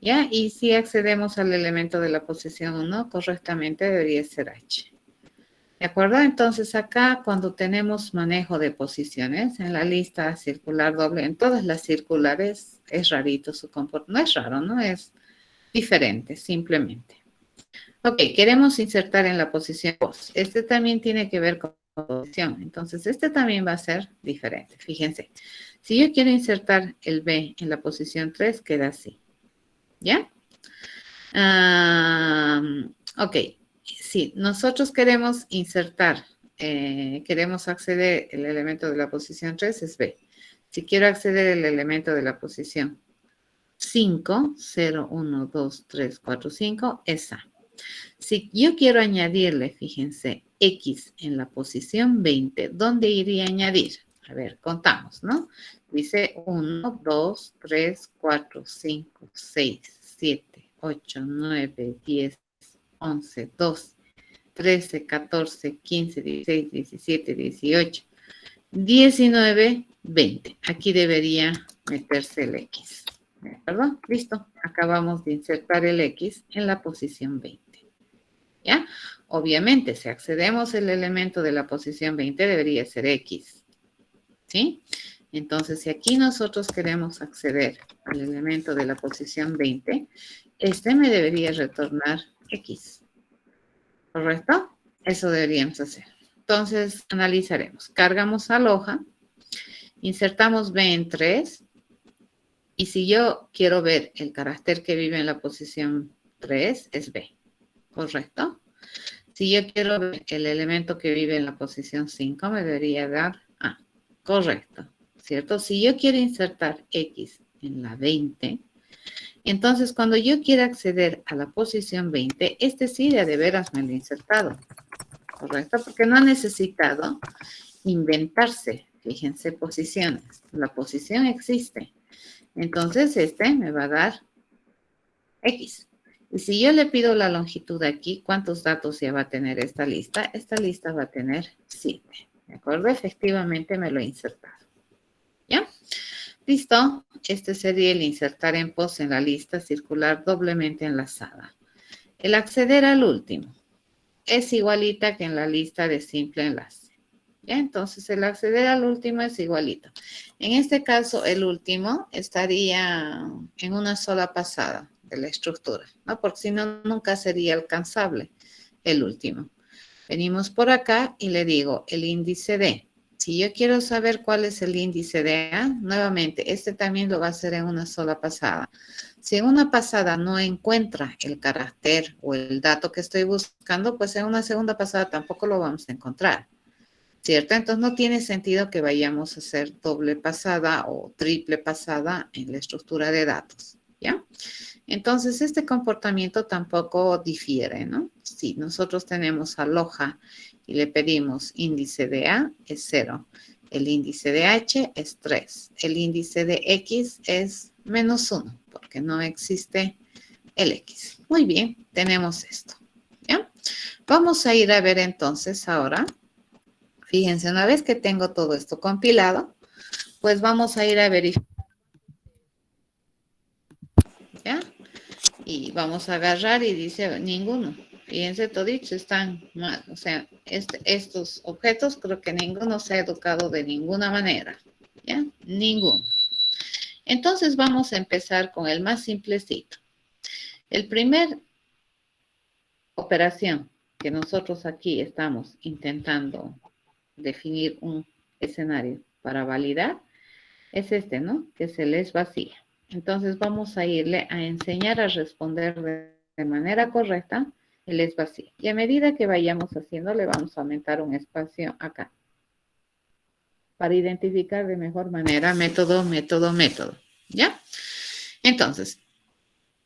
¿Ya? Y si accedemos al elemento de la posición 1, correctamente debería ser H. ¿De acuerdo? Entonces acá cuando tenemos manejo de posiciones en la lista circular doble, en todas las circulares es rarito su comportamiento. No es raro, ¿no? Es diferente, simplemente. Ok, queremos insertar en la posición 2. Este también tiene que ver con posición. Entonces este también va a ser diferente. Fíjense, si yo quiero insertar el B en la posición 3, queda así. ¿Ya? Ok, si nosotros queremos insertar, queremos acceder el elemento de la posición 3 es B. Si quiero acceder el elemento de la posición 5, 0, 1, 2, 3, 4, 5, es A. Si yo quiero añadirle, fíjense, X en la posición 20, ¿dónde iría a añadir? A ver, contamos, ¿no? Dice 1, 2, 3, 4, 5, 6, 7, 8, 9, 10, 11, 12, 13, 14, 15, 16, 17, 18, 19, 20. Aquí debería meterse el X. ¿De acuerdo? Listo. Acabamos de insertar el X en la posición 20. ¿Ya? Obviamente, si accedemos el elemento de la posición 20, debería ser X. ¿Sí? Entonces, si aquí nosotros queremos acceder al elemento de la posición 20, este me debería retornar X. ¿Correcto? Eso deberíamos hacer. Entonces, analizaremos. Cargamos a la hoja, insertamos B en 3, y si yo quiero ver el carácter que vive en la posición 3, es B. ¿Correcto? Si yo quiero ver el elemento que vive en la posición 5, me debería dar A. Correcto, ¿cierto? Si yo quiero insertar X en la 20, entonces cuando yo quiera acceder a la posición 20, este sí de veras me lo he insertado. ¿Correcto? Porque no ha necesitado inventarse, fíjense, posiciones. La posición existe. Entonces este me va a dar X. Y si yo le pido la longitud aquí, ¿cuántos datos ya va a tener esta lista? Esta lista va a tener 7. ¿De acuerdo? Efectivamente me lo he insertado. ¿Ya? Listo. Este sería el insertar en pos en la lista circular doblemente enlazada. El acceder al último es igualita que en la lista de simple enlace. ¿Ya? Entonces el acceder al último es igualito. En este caso, el último estaría en una sola pasada. de la estructura, ¿no? Porque si no, nunca sería alcanzable el último. Venimos por acá y le digo el índice D. Si yo quiero saber cuál es el índice de A, nuevamente, este también lo va a hacer en una sola pasada. Si en una pasada no encuentra el carácter o el dato que estoy buscando, pues en una segunda pasada tampoco lo vamos a encontrar, ¿cierto? Entonces no tiene sentido que vayamos a hacer doble pasada o triple pasada en la estructura de datos, ¿ya? Entonces, este comportamiento tampoco difiere, ¿no? Si nosotros tenemos aloja y le pedimos índice de A es 0, el índice de H es 3, el índice de X es -1, porque no existe el X. Muy bien, tenemos esto, ¿ya? Vamos a ir a ver entonces ahora, fíjense, una vez que tengo todo esto compilado, pues vamos a ir a verificar, ¿ya? Y vamos a agarrar y dice ninguno. Fíjense, toditos están mal. O sea, estos objetos creo que ninguno se ha educado de ninguna manera. ¿Ya? Ninguno. Entonces vamos a empezar con el más simplecito. El primer operación que nosotros aquí estamos intentando definir un escenario para validar es este, ¿no? Que se les vacía. Entonces vamos a irle a enseñar a responder de manera correcta el es vacío. Y a medida que vayamos haciendo, le vamos a aumentar un espacio acá para identificar de mejor manera método, método, método. ¿Ya? Entonces,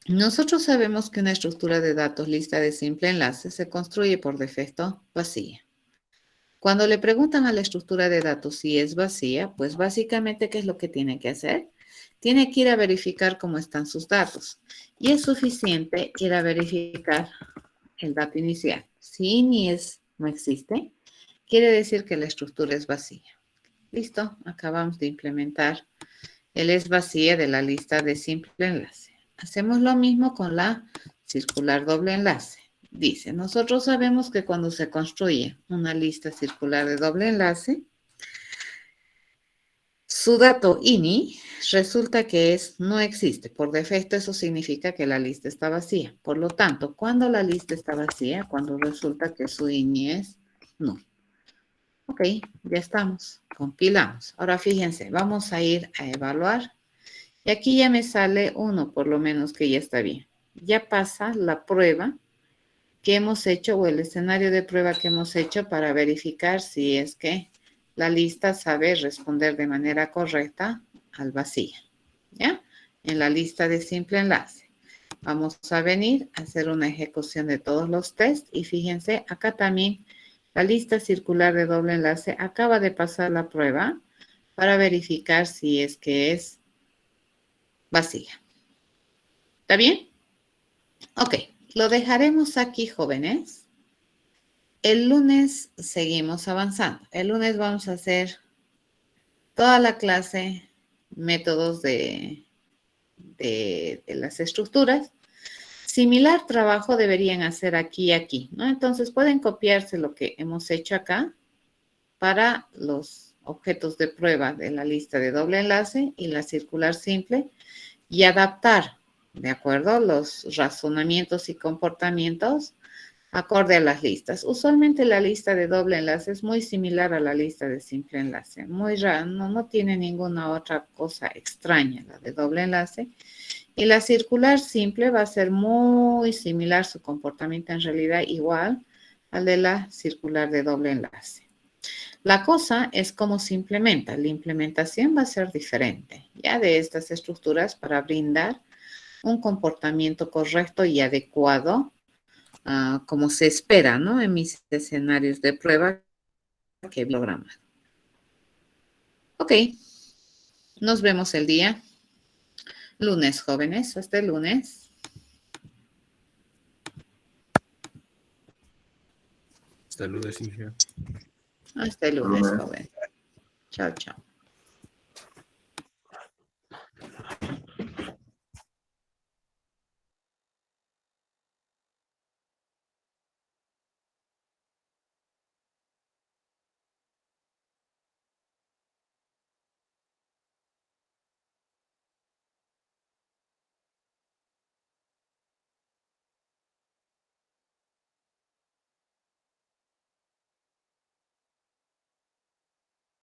nosotros sabemos que una estructura de datos lista de simple enlace se construye por defecto vacía. Cuando le preguntan a la estructura de datos si es vacía, pues básicamente, ¿qué es lo que tiene que hacer? Tiene que ir a verificar cómo están sus datos. Y es suficiente ir a verificar el dato inicial. Si ni es no existe, quiere decir que la estructura es vacía. Listo, acabamos de implementar el es vacía de la lista de simple enlace. Hacemos lo mismo con la circular doble enlace. Dice, nosotros sabemos que cuando se construye una lista circular de doble enlace, su dato INI resulta que no existe. Por defecto eso significa que la lista está vacía. Por lo tanto, cuando la lista está vacía, cuando resulta que su INI es null. Ok, ya estamos. Compilamos. Ahora fíjense, vamos a ir a evaluar. Y aquí ya me sale 1, por lo menos que ya está bien. Ya pasa la prueba que hemos hecho o el escenario de prueba que hemos hecho para verificar si es que la lista sabe responder de manera correcta al vacío, ¿ya? En la lista de simple enlace. Vamos a venir a hacer una ejecución de todos los tests y fíjense, acá también la lista circular de doble enlace acaba de pasar la prueba para verificar si es que es vacía. ¿Está bien? Ok, lo dejaremos aquí, jóvenes. El lunes seguimos avanzando. El lunes vamos a hacer toda la clase, métodos de las estructuras. Similar trabajo deberían hacer aquí y aquí, ¿no? Entonces pueden copiarse lo que hemos hecho acá para los objetos de prueba de la lista de doble enlace y la circular simple y adaptar, ¿de acuerdo? Los razonamientos y comportamientos acorde a las listas. Usualmente la lista de doble enlace es muy similar a la lista de simple enlace. Muy raro, no tiene ninguna otra cosa extraña la de doble enlace. Y la circular simple va a ser muy similar, su comportamiento en realidad igual al de la circular de doble enlace. La cosa es cómo se implementa. La implementación va a ser diferente ya de estas estructuras para brindar un comportamiento correcto y adecuado como se espera, ¿no? En mis escenarios de prueba que he programado. Ok, nos vemos el día lunes, jóvenes. Hasta el lunes. Hasta luego, Silvia. Hasta el lunes, jóvenes. Chao, chao.